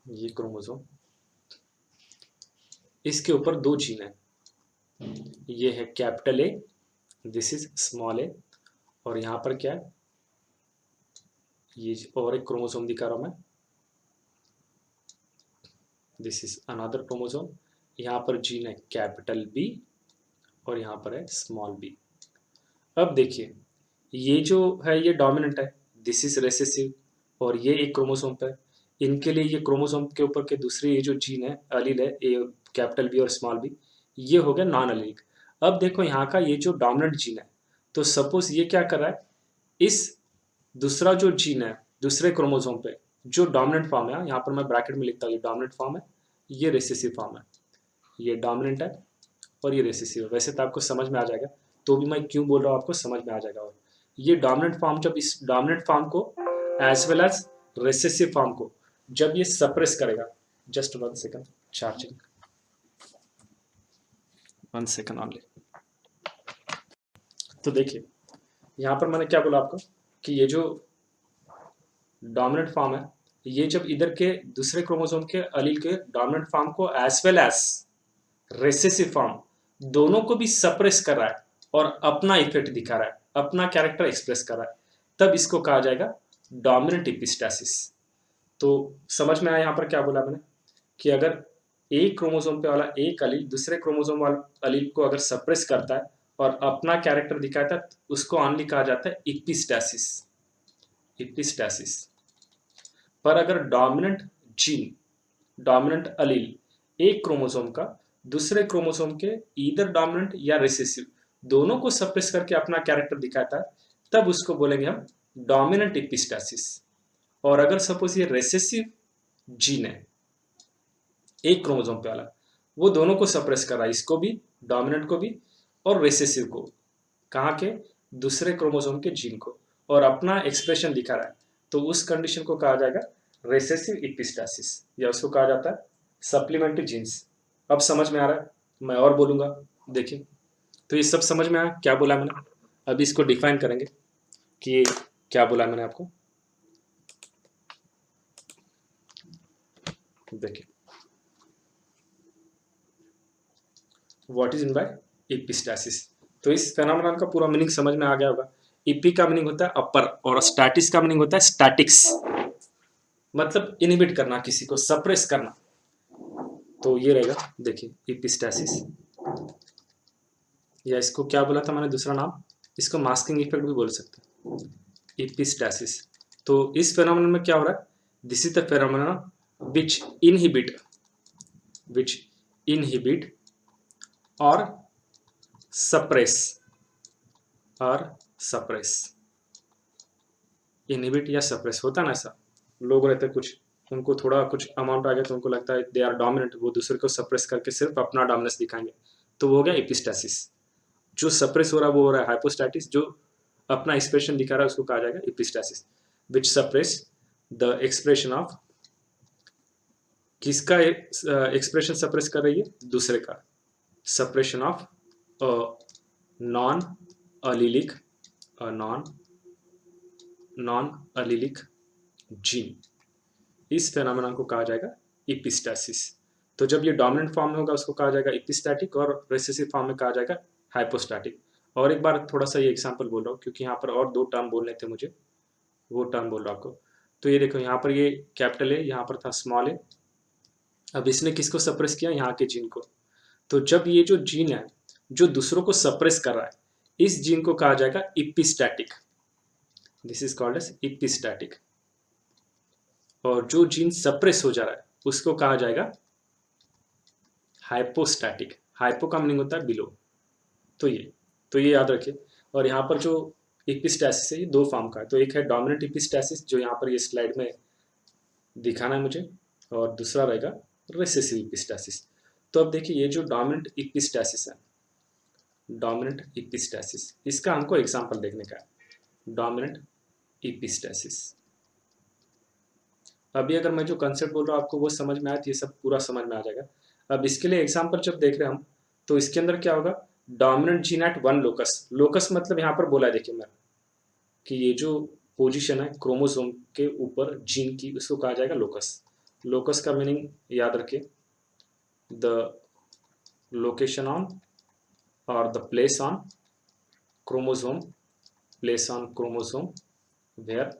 ये क्रोमोसोम, इसके ऊपर 2 जीन है, ये है capital A, this is small A, और यहां पर क्या है, ये और एक क्रोमोसोम दिखा रहा हूं मैं, दिस इज अनदर क्रोमोसोम। यहां पर जीन है कैपिटल बी और यहां पर है स्मॉल बी। अब देखिए ये जो है ये डोमिनेंट है, दिस इज रेसेसिव, और ये एक क्रोमोसोम पे, इनके लिए ये क्रोमोसोम के ऊपर के दूसरे ये जो जीन है अलील है, ए कैपिटल बी और स्मॉल बी, ये हो गया नॉन अलीलिक। अब देखो यहाँ का ये जो डोमिनेंट जीन है, तो सपोज ये क्या कर रहा है, इस दूसरा जो जीन है दूसरे क्रोमोसोम पे जो डोमिनेंट फॉर्म है, यहाँ पर मैं ब्रैकेट में लिखता हूँ, ये डोमिनेंट फॉर्म है, ये रेसेसिव फॉर्म है, ये डोमिनेंट है और ये रेसेसिव है। वैसे तो आपको समझ में आ जाएगा, तो भी मैं क्यों बोल रहा हूँ आपको समझ में आ जाएगा। और ये डोमिनेंट फॉर्म जब इस डोमिनेंट फॉर्म को as well as recessive form को जब ये सप्रेस करेगा, just 1 second charging, 1 second only. तो देखिए यहाँ पर मैंने क्या बोला आपको कि ये जो डोमिनेंट फॉर्म है, ये जब इधर के दूसरे क्रोमोसोम के अलील के डोमिनेंट फॉर्म को as well as recessive form दोनों को भी सप्रेस कर रहा है और अपना इफेक्ट दिखा रहा है, अपना कैरेक्टर एक्सप्रेस कर रहा है, तब इसको कहा जाएगा डोमिनेंट इपिस्टासिस। तो समझ में आया यहाँ पर क्या बोला मैंने कि अगर एक क्रोमोसोम पे वाला एक अलील दूसरे क्रोमोसोम वाला अलील को अगर सप्रेस करता है और अपना कैरेक्टर दिखाता है, उसको ऑनली कहा जाता है इपिस्टासिस, इपिस्टासिस। पर अगर डोमिनेंट जीन, डोमिनेंट अलील एक क्रोमोसोम का दूसरे क्रोमोसोम के ईदर डोमिनेंट या रिसेसिव दोनों को सप्रेस करके अपना कैरेक्टर दिखाता है, तब उसको बोलेंगे हम डोमिनेंट इपिस्टासिस। और अगर सपोज ये रेसेसिव जीन है एक क्रोमोसोम पे वाला, वो दोनों को सप्रेस कर रहा है, इसको भी, डोमिनेंट को भी और रेसेसिव को, कहाँ के, दूसरे क्रोमोसोम के जीन को, और अपना एक्सप्रेशन दिखा रहा है, तो उस कंडीशन को कहा जाएगा रेसेसिव इपिस्टासिस, या उसको कहा जाता है सप्लीमेंट्री जीन्स। अब समझ में आ रहा है, मैं और बोलूंगा, देखिए तो ये सब समझ में आया क्या बोला मैंने। अभी इसको डिफाइन करेंगे कि ये क्या बोला मैंने आपको, देखिए what is in by epistasis. तो इस फेनोमेनन का पूरा मीनिंग समझ में आ गया होगा। इपी का मीनिंग होता है अपर और स्टैटिस का मीनिंग होता है स्टैटिक्स, मतलब इनहिबिट करना, किसी को सप्रेस करना। तो ये रहेगा, देखिए इपिस्टासिस, या इसको क्या बोला था मैंने दूसरा नाम, इसको मास्किंग इफेक्ट भी बोल सकते हैं, इपिस्टासिस। तो इस फेनोमेनन में क्या हो रहा है, this is the phenomenon which inhibit और सप्रेस इनहिबिट या सप्रेस होता ना, ऐसा लोग रहते कुछ उनको थोड़ा कुछ अमाउंट आ गया तो उनको लगता है दे आर डोमिनेंट, वो दूसरे को सप्रेस करके सिर्फ अपना डोमिनेंस दिखाएंगे, तो वो हो गया एपिस्टैसिस। जो सप्रेस हो रहा है वो हो रहा है हाइपोस्टैटिस, जो अपना एक्सप्रेशन दिखा रहा है उसको कहा जाएगा एपिस्टैसिस, विच सप्रेस द एक्सप्रेशन ऑफ, किसका एक्सप्रेशन सप्रेस कर रही है, दूसरे का, suppression of non allelic non allelic gene, इस फेनोमेनन को कहा जाएगा एपिस्टैसिस। तो जब ये डोमिनेंट फॉर्म में होगा उसको कहा जाएगा एपिस्टैटिक, और रिसेसिव फॉर्म में कहा जाएगा हाइपोस्टैटिक। और एक बार थोड़ा सा ये एग्जांपल बोल रहा हूँ क्योंकि यहाँ पर और दो टर्म बोलने थे मुझे, वो टर्म बोल रहा हूँ आपको। तो ये देखो यहाँ पर ये कैपिटल ए, यहाँ पर था स्मॉल ए, अब इसने किसको सप्रेस किया, यहाँ के जीन को। तो जब ये जो जीन है जो दूसरों को सप्रेस कर रहा है, इस जीन को कहा जाएगा epistatic, this is called as epistatic. और जो जीन सप्रेस हो जा रहा है उसको कहा जाएगा हाइपोस्टैटिक। हाइपो का मीनिंग होता है बिलो। तो ये याद रखिए। और यहाँ पर जो एपिस्टैसिस है ये दो फॉर्म का है, तो एक है डोमिनेंट एपिस्टैसिस जो यहाँ पर ये स्लाइड में दिखाना है मुझे, और दूसरा रहेगा रिसेसिव एपिस्टैसिस। तो अब देखिए ये जो डोमिनेंट एपिस्टैसिस है, डोमिनेंट एपिस्टैसिस, इसका हमको एग्जांपल देखने का है, डोमिनेंट एपिस्टैसिस। अभी अगर मैं जो कंसेप्ट बोल रहा हूँ आपको वो समझ में आया तो ये सब पूरा समझ में आ जाएगा। अब इसके लिए एग्जांपल जब देख रहे हैं हम, तो इसके अंदर क्या होगा, dominant gene at one locus. Locus मतलब यहाँ पर बोला है देखिए मैं, कि ये जो पोजीशन है क्रोमोसोम के ऊपर जीन की, उसको कहा जाएगा लोकस। लोकस का मीनिंग याद रखिए, द लोकेशन ऑन और the place on chromosome, place on chromosome where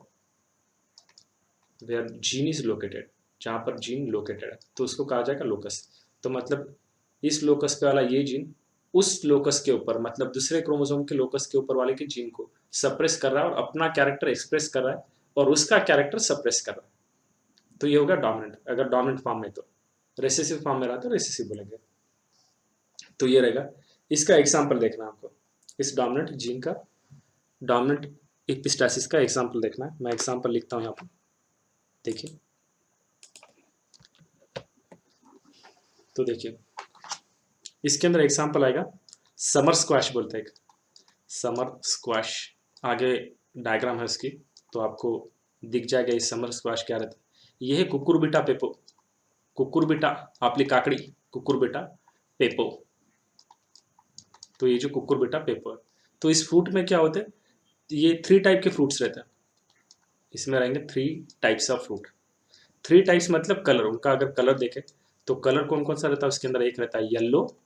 gene is located, जहाँ पर जीन लोकेटेड है तो उसको कहा जाएगा लोकस। तो मतलब इस लोकस पे वाला ये जीन उस लोकस के ऊपर, मतलब दूसरे क्रोमोसोम के लोकस के ऊपर वाले के जीन को सप्रेस कर रहा है और अपना कैरेक्टर एक्सप्रेस कर रहा है, और उसका कैरेक्टर सप्रेस कर रहा है। तो ये होगा डोमिनेंट, अगर डोमिनेंट फॉर्म में। तो रेसेसिव फॉर्म में रहा तो रेसेसिव बोलेंगे। तो ये रहेगा, इसका एग्जाम्पल देखना आपको, इस डोमिनेंट जीन का, डोमिनेंट एपिस्टैसिस का एग्जाम्पल देखना है। मैं एग्जाम्पल लिखता हूँ यहाँ पर, देखिए। तो देखिए इसके अंदर एग्जाम्पल आएगा, समर स्क्वैश बोलते हैं, समर स्क्वैश, आगे डायग्राम है उसकी तो आपको दिख जाएगा ये समर स्क्वैश क्या रहता है। ये है कुकुरबिटा पेपो, कुकुरबिटा आपली काकड़ी, कुकुरबिटा पेपो। तो ये जो कुकुरबिटा पेपो है, तो इस फ्रूट में क्या होते हैं, ये 3 टाइप के फ्रूट्स रहते हैं, इसमें रहेंगे 3 टाइप्स ऑफ फ्रूट। 3 टाइप्स मतलब कलर, उनका अगर कलर देखें तो कलर कौन कौन सा रहता है उसके अंदर, एक रहता है येलो,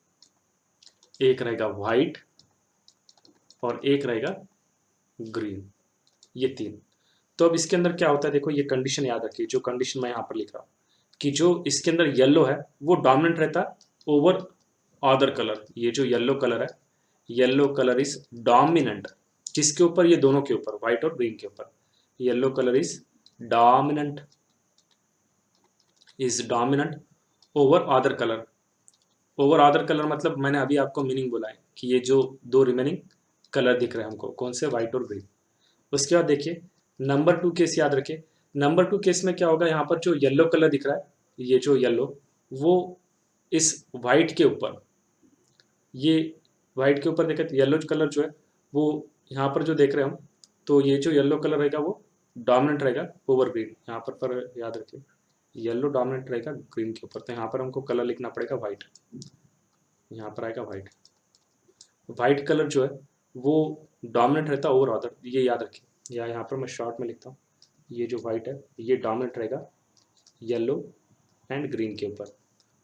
एक रहेगा व्हाइट, और एक रहेगा ग्रीन, ये 3। तो अब इसके अंदर क्या होता है, देखो ये कंडीशन याद रखिए, जो कंडीशन मैं यहाँ पर लिख रहा हूँ, कि जो इसके अंदर येलो है वो डोमिनेंट रहता है ओवर अदर कलर। ये जो येलो कलर है, येलो कलर इज डोमिनेंट, किसके ऊपर, ये दोनों के ऊपर, व्हाइट और ग्रीन के ऊपर। Yellow colour is dominant, is dominant over other colour. Over other colour मतलब मैंने अभी आपको मीनिंग बोला है कि ये जो 2 रिमेनिंग कलर दिख रहे हैं हमको, कौन से, व्हाइट और ग्रीन। उसके बाद देखिए नंबर 2 केस याद रखिए। नंबर 2 केस में क्या होगा, यहाँ पर जो येलो कलर दिख रहा है, ये जो येलो, वो इस व्हाइट के ऊपर, ये व्हाइट के ऊपर देखें तो येलो कलर जो है वो यहाँ पर जो देख रहे हैं हम, तो ये जो येलो कलर रहेगा वो डोमिनेंट रहेगा ओवर ग्रीन। यहाँ पर याद रखिए येलो डोमिनेंट रहेगा ग्रीन के ऊपर, तो यहाँ पर हमको कलर लिखना पड़ेगा व्हाइट, यहाँ पर आएगा व्हाइट। व्हाइट कलर जो है वो डोमिनेंट रहता है ओवर अदर, ये याद रखिए, या यहाँ पर मैं शॉर्ट में लिखता हूँ, ये जो व्हाइट है ये डोमिनेंट रहेगा येलो एंड ग्रीन के ऊपर।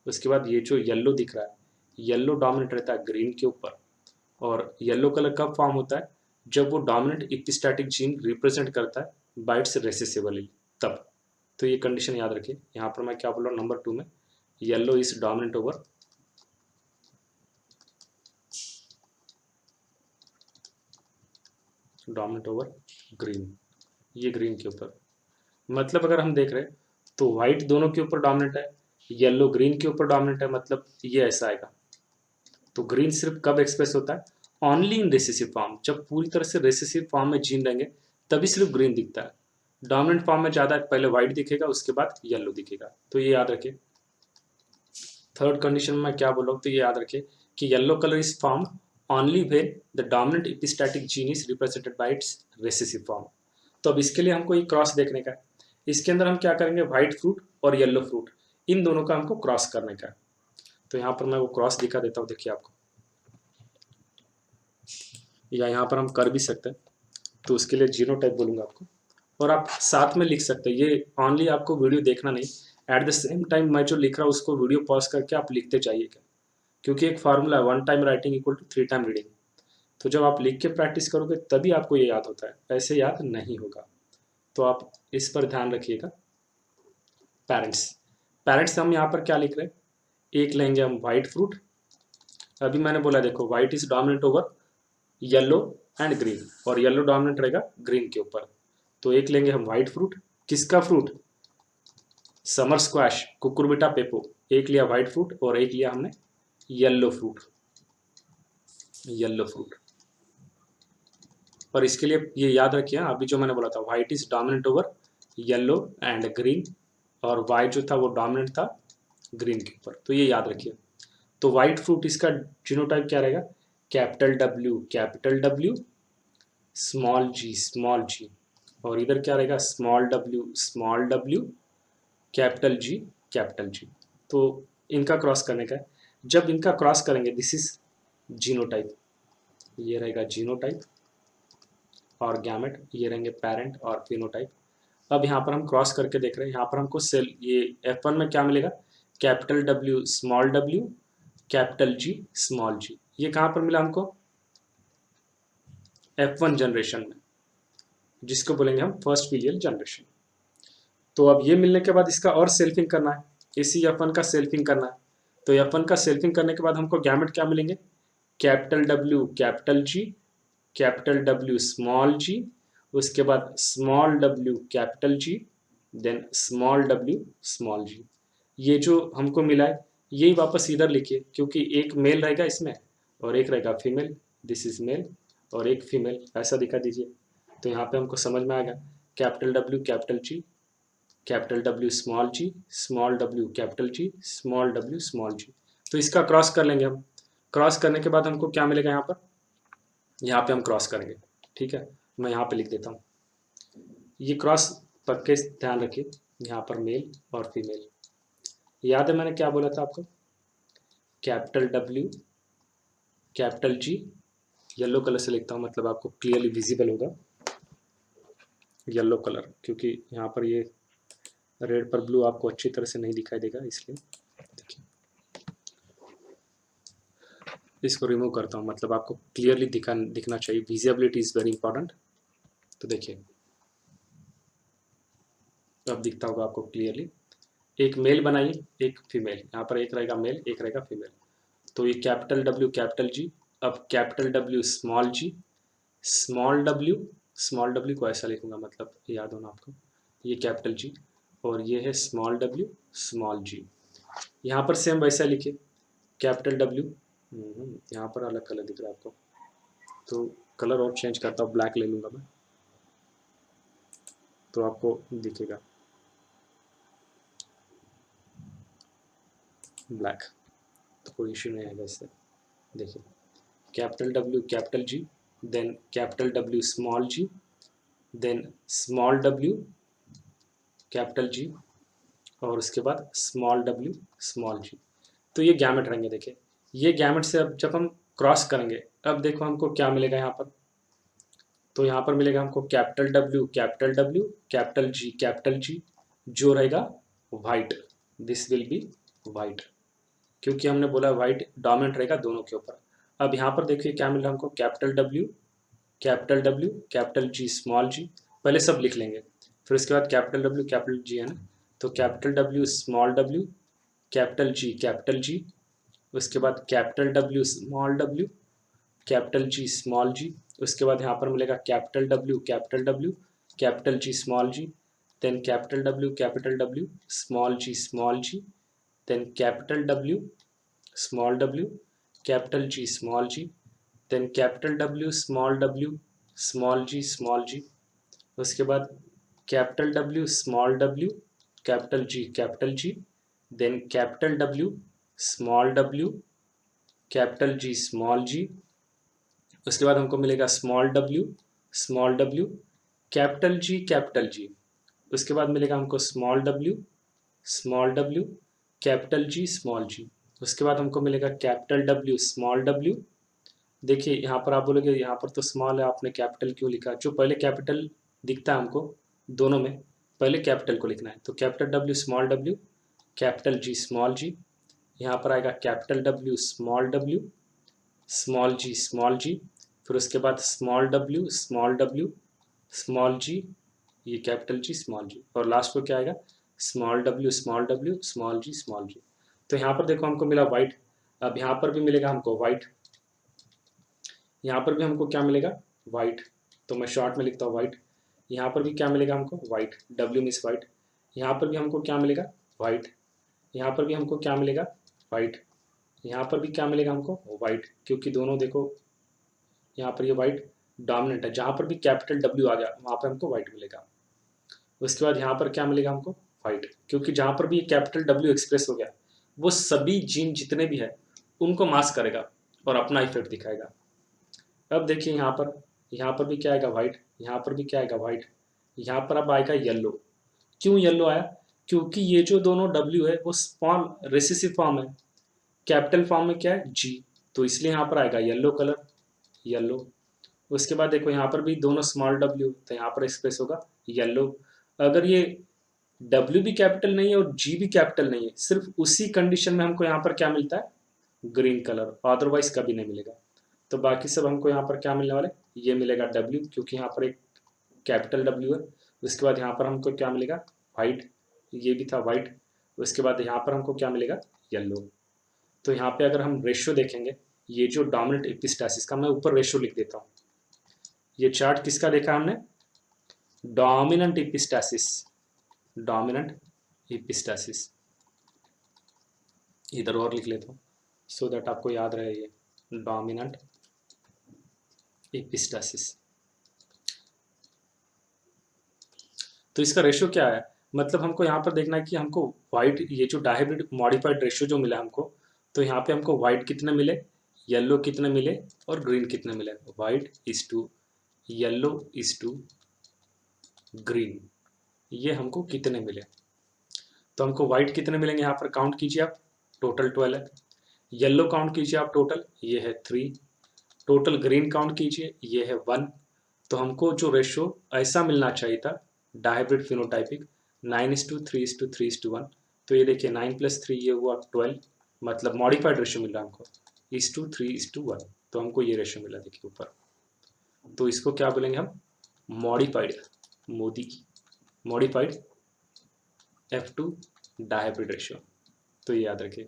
उसके बाद ये जो येलो दिख रहा है, येलो डोमिनेंट रहता है ग्रीन के ऊपर। और येलो कलर कब फॉर्म होता है, जब वो डोमिनेंट एपिस्टैटिक जीन रिप्रेजेंट करता है बाय इट्स रेसेसिव एलील, तब। तो ये कंडीशन याद रखिए। यहाँ पर मैं क्या बोल रहा हूँ, नंबर 2 में yellow is dominant over green, ये ग्रीन के ऊपर। मतलब अगर हम देख रहे हैं तो व्हाइट दोनों के ऊपर डोमिनेंट है, येलो ग्रीन के ऊपर डोमिनेंट है, मतलब ये ऐसा आएगा। तो ग्रीन सिर्फ कब एक्सप्रेस होता है, ओनली इन रेसेसिव फॉर्म, जब पूरी तरह से रेसेसिव फॉर्म में जीन रहेंगे तभी सिर्फ ग्रीन दिखता है। डोमिनेंट फॉर्म में ज़्यादा पहले व्हाइट दिखेगा, उसके बाद येलो दिखेगा, तो ये याद रखिए। थर्ड कंडीशन में क्या बोल रहा हूँ, तो ये याद रखिए कि yellow colour is form only when the dominant epistatic gene is represented by it's recessive form. तो अब इसके लिए हमको ये क्रॉस देखने का है। इसके अंदर हम क्या करेंगे, व्हाइट फ्रूट और येलो फ्रूट, इन दोनों का हमको क्रॉस करने का है। तो यहाँ पर मैं वो क्रॉस दिखा देता हूँ, देखिए आपको, या यहाँ पर हम कर भी सकते हैं, तो उसके लिए जीनोटाइप बोलूँगा आपको, और आप साथ में लिख सकते हैं। ये ओनली आपको वीडियो देखना नहीं, एट द सेम टाइम मैं जो लिख रहा हूँ उसको वीडियो पॉज करके आप लिखते जाइए, क्या क्योंकि एक फार्मूला है 1 time writing equal to 3 time reading. तो जब आप लिख के प्रैक्टिस करोगे तभी आपको ये याद होता है, ऐसे याद नहीं होगा। तो आप इस पर ध्यान रखिएगा। पेरेंट्स, पेरेंट्स हम यहाँ पर क्या लिख रहे हैं, एक लेंगे हम व्हाइट फ्रूट। अभी मैंने बोला देखो, white is dominant over yellow and green, और येलो डोमिनेंट रहेगा ग्रीन के ऊपर। तो एक लेंगे हम व्हाइट फ्रूट, किसका फ्रूट, समर स्क्वैश, कुकुरबिटा पेपो। एक लिया व्हाइट फ्रूट और एक लिया हमने येलो फ्रूट, येलो फ्रूट। और इसके लिए ये याद रखिए, अभी जो मैंने बोला था, white is dominant over yellow and green, और व्हाइट जो था वो डोमिनेंट था ग्रीन के ऊपर, तो ये याद रखिए। तो व्हाइट फ्रूट इसका जीनोटाइप क्या रहेगा, कैपिटल डब्ल्यू स्मॉल जी, और इधर क्या रहेगा, स्मॉल डब्ल्यू कैपिटल जी। तो इनका क्रॉस करने का है। जब इनका क्रॉस करेंगे, दिस इज जीनोटाइप, ये रहेगा जीनोटाइप, और गैमेट ये रहेंगे पेरेंट और फिनोटाइप। अब यहाँ पर हम क्रॉस करके देख रहे हैं, यहाँ पर हमको सेल ये F1 में क्या मिलेगा, capital W capital G small G. ये कहाँ पर मिला हमको, F1 जनरेशन में, जिसको बोलेंगे हम फर्स्ट फीलियल जनरेशन। तो अब ये मिलने के बाद इसका और सेल्फिंग करना है, इसी F1 का सेल्फिंग करना है। तो F1 का सेल्फिंग करने के बाद हमको गैमेट क्या मिलेंगे, capital W capital W small G, उसके बाद small w capital G, then small w small G. ये जो हमको मिला है यही वापस इधर लिखिए, क्योंकि एक मेल रहेगा इसमें और एक रहेगा फीमेल, दिस इज मेल, और एक फीमेल, ऐसा दिखा दीजिए। तो यहाँ पे हमको समझ में आ गया, capital W capital G, capital W small w capital G, small w small G. तो इसका क्रॉस कर लेंगे हम। क्रॉस करने के बाद हमको क्या मिलेगा, यहाँ पे हम क्रॉस करेंगे, ठीक है। मैं यहाँ पे लिख देता हूँ, ये क्रॉस पक्के ध्यान रखिए, यहाँ पर मेल और फीमेल। याद है मैंने क्या बोला था आपको, capital W capital G, yellow colour से लिखता हूँ, मतलब आपको क्लियरली विजिबल होगा येलो कलर, क्योंकि यहाँ पर ये रेड पर ब्लू आपको अच्छी तरह से नहीं दिखाई देगा, इसलिए देखिए इसको रिमूव करता हूँ, मतलब आपको क्लियरली दिखना चाहिए, विजिबिलिटी इज वेरी इंपॉर्टेंट। तो देखिए अब दिखता होगा आपको क्लियरली। एक मेल बनाइए, एक फीमेल, यहाँ पर एक रहेगा मेल एक रहेगा फीमेल। तो ये कैपिटल W कैपिटल G, अब कैपिटल W स्मॉल w को ऐसा लिखूंगा, मतलब याद होना आपको, ये कैपिटल G और ये है स्मॉल w स्मॉल g। यहाँ पर सेम वैसा लिखिए, कैपिटल W, यहाँ पर अलग कलर दिख रहा है आपको, तो कलर और चेंज करता हूँ, ब्लैक ले लूँगा मैं, तो आपको दिखेगा ब्लैक, तो कोई इश्यू नहीं आएगा इससे। देखिए capital W capital G, then capital W small g, then small w capital G, और उसके बाद स्मॉल w स्मॉल g। तो ये गैमेट रहेंगे। देखिए ये गैमेट से अब जब हम क्रॉस करेंगे, अब देखो हमको क्या मिलेगा यहाँ पर, तो यहाँ पर मिलेगा हमको कैपिटल W कैपिटल G, जो रहेगा white, this will be white, क्योंकि हमने बोला वाइट डोमिनेंट रहेगा दोनों के ऊपर। अब यहाँ पर देखिए क्या मिल रहा है हमको, capital W capital G small g, पहले सब लिख लेंगे, फिर उसके बाद कैपिटल W कैपिटल G है ना, तो capital W small w capital G, उसके बाद capital W small w capital G small g, उसके बाद यहाँ पर मिलेगा capital W capital G small g, then capital W small g, then capital W capital G small g, then capital W small g, उसके बाद capital W small w, capital G, then capital W small w, capital G small g, उसके बाद हमको मिलेगा small w, capital G, उसके बाद मिलेगा हमको स्मॉल w, कैपिटल G, उसके बाद हमको मिलेगा कैपिटल W स्मॉल w। देखिए यहाँ पर आप बोलोगे यहाँ पर तो स्मॉल है, आपने कैपिटल क्यों लिखा? जो पहले कैपिटल दिखता है हमको दोनों में, पहले कैपिटल को लिखना है। तो capital W small w, capital G small g, यहाँ पर आएगा capital W small w, small g, फिर उसके बाद स्मॉल w, स्मॉल g, ये कैपिटल G स्मॉल g, और लास्ट को क्या आएगा? Small w, small g। तो यहाँ पर देखो हमको मिला वाइट, अब यहाँ पर भी मिलेगा हमको वाइट, यहाँ पर भी हमको क्या मिलेगा? वाइट। तो मैं शॉर्ट में लिखता हूँ वाइट। यहाँ पर भी क्या मिलेगा हमको? White, W means white. यहाँ पर भी हमको क्या मिलेगा? वाइट। यहाँ पर भी हमको क्या मिलेगा? वाइट। यहाँ पर भी क्या मिलेगा हमको? वाइट, क्योंकि दोनों देखो यहाँ पर ये वाइट डोमिनेंट है, जहाँ पर भी कैपिटल W आ गया वहाँ पर हमको वाइट मिलेगा। उसके बाद यहाँ पर क्या मिलेगा हमको? वाइट, क्योंकि जहाँ पर भी कैपिटल W एक्सप्रेस हो गया वो सभी जीन जितने भी है उनको मास्क करेगा और अपना इफेक्ट दिखाएगा। अब देखिए यहाँ पर भी क्या आएगा? वाइट। यहाँ पर भी क्या आएगा? वाइट। यहाँ पर अब आएगा येलो। क्यों येलो आया? क्योंकि ये जो दोनों W है वो फॉर्म रेसेसिव फॉर्म है, कैपिटल फॉर्म में क्या है? G, तो इसलिए यहाँ पर आएगा येलो कलर, येलो। उसके बाद देखो यहाँ पर भी दोनों स्मॉल W, तो यहाँ पर एक्सप्रेस होगा येलो। अगर ये W भी कैपिटल नहीं है और G भी कैपिटल नहीं है, सिर्फ उसी कंडीशन में हमको यहाँ पर क्या मिलता है? ग्रीन कलर, अदरवाइज कभी नहीं मिलेगा। तो बाकी सब हमको यहाँ पर क्या मिलने वाले? ये मिलेगा W, क्योंकि यहाँ पर एक कैपिटल W है। उसके बाद यहाँ पर हमको क्या मिलेगा? वाइट, ये भी था वाइट। उसके बाद यहाँ पर हमको क्या मिलेगा? येलो। तो यहाँ पे अगर हम रेशियो देखेंगे, ये जो डोमिनेंट एपिस्टासिस का, मैं ऊपर रेशियो लिख देता हूँ। ये चार्ट किसका देखा हमने? डोमिनेंट एपिस्टासिस, इधर और लिख लेता हूँ सो दैट आपको याद रहे। ये डोमिनेंट एपिस्टासिस, तो इसका रेशियो क्या है? मतलब हमको यहाँ पर देखना है कि हमको व्हाइट, ये जो डायहाइब्रिड मॉडिफाइड रेशियो जो मिला हमको, तो यहाँ पे हमको व्हाइट कितने मिले, येलो कितने मिले और ग्रीन कितने मिले? White is to yellow is to green, ये हमको कितने मिले? तो हमको व्हाइट कितने मिलेंगे? यहाँ पर काउंट कीजिए आप, टोटल 12 है। येलो काउंट कीजिए आप, टोटल ये है 3। टोटल ग्रीन काउंट कीजिए, ये है 1। तो हमको जो रेशियो ऐसा मिलना चाहिए था डायहाइब्रिड फिनोटाइपिक 9:3:3:1, तो ये देखिए 9 + 3 ये हुआ 12, मतलब मॉडिफाइड रेशियो मिल रहा है हमको 3:1। तो हमको ये रेशियो मिला देखिए ऊपर। तो इसको क्या बोलेंगे हम? Modified F2 dihybrid ratio. तो ये याद रखिए।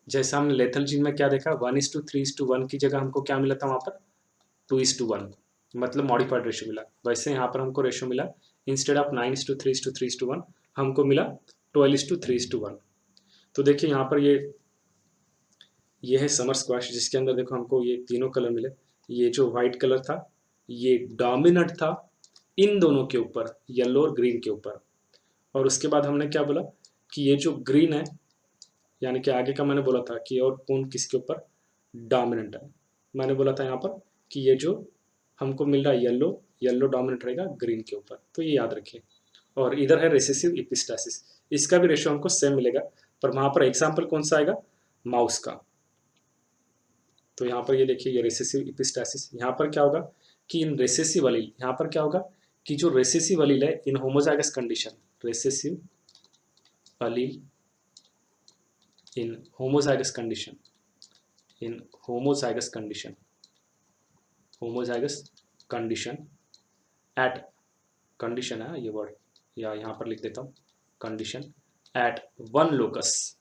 जैसा हमने लेथल जीन में क्या देखा, 1:3:1 की जगह हमको क्या मिला था वहाँ पर? 2:1, मतलब मॉडिफाइड रेशियो मिला। वैसे यहाँ पर हमको रेशियो मिला, इंस्टेड ऑफ 9:3:3:1 हमको मिला 12:3:1। तो देखिए यहाँ पर ये है समर स्क्वाश, जिसके अंदर देखो हमको ये तीनों कलर मिले। ये जो व्हाइट कलर था ये डोमिनेंट था इन दोनों के ऊपर, येलो और ग्रीन के ऊपर। और उसके बाद हमने क्या बोला कि ये जो ग्रीन है, यानी कि आगे का मैंने बोला था कि और कौन किसके ऊपर डोमिनेंट है, मैंने बोला था यहाँ पर कि ये जो हमको मिल रहा है येलो डोमिनेंट रहेगा ग्रीन के ऊपर। तो ये याद रखिए। और इधर है रेसेसिव एपिस्टासिस, इसका भी रेशियो हमको सेम मिलेगा, पर वहाँ पर एग्जाम्पल कौन सा आएगा? माउस का। तो यहाँ पर ये देखिए ये रेसेसिव एपिस्टासिस, यहाँ पर क्या होगा कि इन रेसेसिव अलील, यहाँ पर क्या होगा कि जो रेसेसिव अलील है in homozygous condition, recessive allele in homozygous condition at condition है ये वर्ड, या यहाँ पर लिख देता हूँ condition at one locus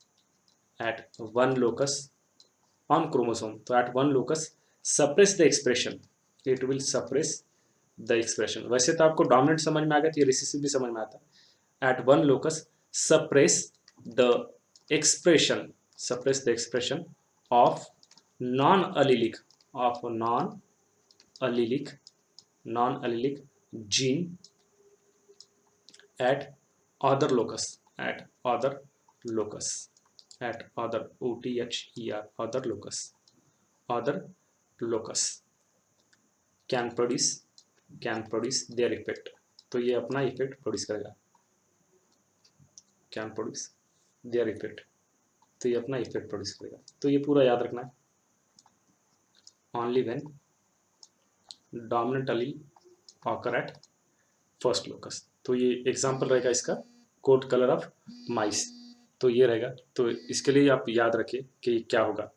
on chromosome। तो at one locus suppress the expression, it will suppress the expression। वैसे तो आपको डोमिनेंट समझ में आ गया, तो ये रिसेसिव भी समझ में आता। at one locus suppress the expression of non-allelic gene at other locus, at other locus, at other OTHER, other locus, other locus can produce their effect। तो ये अपना इफेक्ट प्रोड्यूस करेगा, कैन प्रोड्यूस देयर इफेक्ट, तो ये अपना effect produce करेगा। तो ये पूरा याद रखना है, only when dominant Aleel occur at first locus. तो ये एग्जांपल रहेगा इसका कोट कलर ऑफ माइस, तो ये रहेगा। तो इसके लिए आप याद रखिए कि क्या होगा,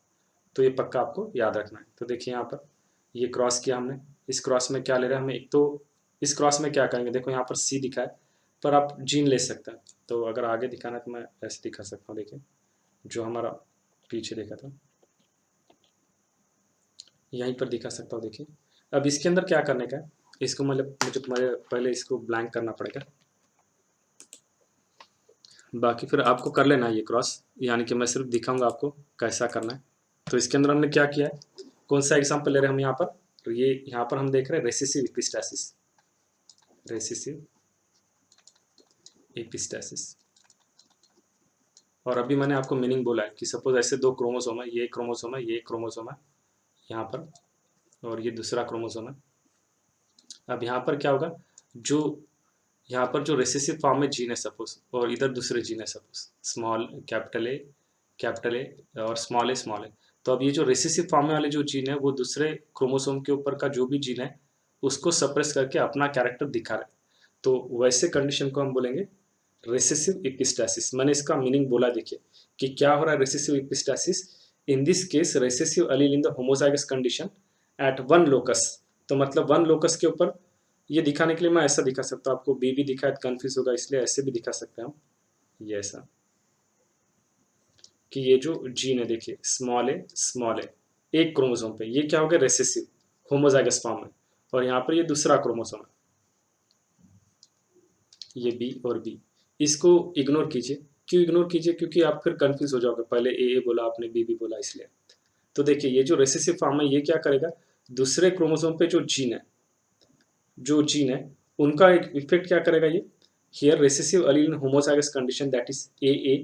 तो ये पक्का आपको याद रखना है। तो देखिए यहाँ पर ये क्रॉस किया हमने, इस क्रॉस में क्या ले रहे हैं हमें, एक तो इस क्रॉस में क्या करेंगे, देखो यहाँ पर सी दिखा है, पर आप जीन ले सकते हैं। तो अगर आगे दिखाना है तो मैं ऐसे दिखा सकता हूँ, देखिए जो हमारा पीछे देखा था यहीं पर दिखा सकता हूँ। देखिए अब इसके अंदर क्या करने का है, इसको मतलब मुझे पहले इसको ब्लैंक करना पड़ेगा, बाकी फिर आपको कर लेना है ये क्रॉस, यानी कि मैं सिर्फ दिखाऊंगा आपको कैसा करना है। तो इसके अंदर हमने क्या किया है, कौन सा एग्जाम्पल ले रहे हैं हम यहाँ पर, तो ये यहाँ पर हम देख रहे हैं रेसेसिव एपिस्टासिस, रेसेसिव एपिस्टासिस। और अभी मैंने आपको मीनिंग बोला है कि सपोज ऐसे दो क्रोमोसोम है, ये क्रोमोसोम है, ये क्रोमोसोम है यहाँ पर, और ये दूसरा क्रोमोसोम है। अब यहाँ पर क्या होगा, जो यहाँ पर जो रेसेसिव फॉर्म में जीन है सपोज, और इधर दूसरे जीन है सपोज, स्मॉल कैपिटल ए और स्मॉल ए। तो अब ये जो रेसेसिव फॉर्म में वाले जो जीन है वो दूसरे क्रोमोसोम के ऊपर का जो भी जीन है उसको सप्रेस करके अपना कैरेक्टर दिखा रहा है। तो वैसे कंडीशन को हम बोलेंगे रेसेसिव एपिस्टासिस। मैंने इसका मीनिंग बोला, देखिए कि क्या हो रहा है recessive epistasis. In this case recessive allele in the homozygous condition at one locus. तो मतलब वन लोकस के ऊपर, ये दिखाने के लिए मैं ऐसा दिखा सकता हूँ, आपको बी भी दिखा है तो कन्फ्यूज होगा, इसलिए ऐसे भी दिखा सकते हैं हम, ये ऐसा कि ये जो जीन है देखिए स्मॉल ए एक क्रोमोसोम पे, ये क्या हो गया रेसेसिव होमोजाइगस फॉर्म में, और यहाँ पर ये दूसरा क्रोमोसोम है, ये बी और बी। इसको इग्नोर कीजिए, क्यों इग्नोर कीजिए, क्योंकि आप फिर कंफ्यूज हो जाओगे, पहले ए बोला आपने बी बोला इसलिए। तो देखिए ये जो रेसेसिव फॉर्म है ये क्या करेगा, दूसरे क्रोमोसोम पे जो जीन है उनका एक इफेक्ट क्या करेगा ये, here recessive allele in homozygous condition that is A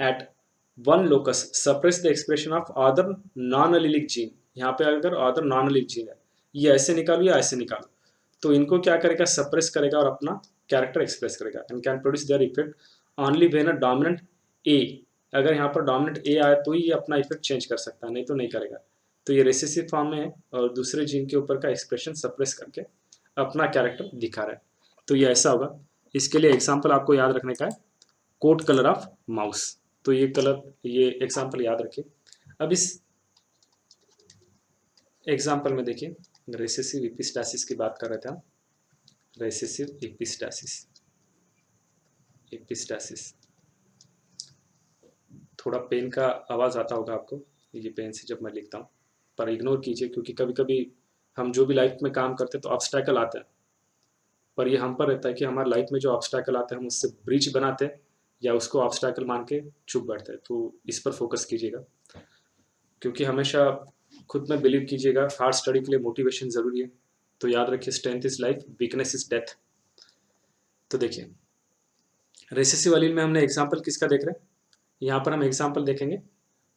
at one locus suppress the expression of other non allelic gene. यहाँ पे अगर अदर नॉन अलीलिक जीन है, ये ऐसे निकालो या ऐसे निकालो, तो इनको क्या करेगा सप्रेस करेगा और अपना कैरेक्टर एक्सप्रेस करेगा and can produce their effect only when a dominant A. अगर यहाँ पर डोमिनेंट ए आया तो ये अपना इफेक्ट चेंज कर सकता है, नहीं तो नहीं करेगा। तो ये रेसेसिव फॉर्म में है और दूसरे जीन के ऊपर का एक्सप्रेशन सप्रेस करके अपना कैरेक्टर दिखा रहा है, तो ये ऐसा होगा। इसके लिए एग्जाम्पल आपको याद रखने का है, कोट कलर ऑफ माउस। तो ये कलर, ये एग्जाम्पल याद रखिए। अब इस एग्जाम्पल में देखिए रेसेसिव एपिस्टासिस की बात कर रहे थे हम, रेसेसिव एपिस्टासिस। थोड़ा पेन का आवाज़ आता होगा आपको, ये पेन से जब मैं लिखता हूँ, पर इग्नोर कीजिए क्योंकि कभी कभी हम जो भी लाइफ में काम करते हैं तो ऑब्स्टैकल आते हैं, पर ये हम पर रहता है कि हमारे लाइफ में जो ऑब्स्टैकल आते हैं हम उससे ब्रिज बनाते हैं या उसको ऑब्स्टैकल मान के चुप बैठते हैं। तो इस पर फोकस कीजिएगा, क्योंकि हमेशा खुद में बिलीव कीजिएगा, हार्ड स्टडी के लिए मोटिवेशन ज़रूरी है। तो याद रखिए strength is life, weakness is death. तो देखिए रेसेसिव अलील में हमने एग्जाम्पल किसका देख रहे हैं, यहाँ पर हम एग्जाम्पल देखेंगे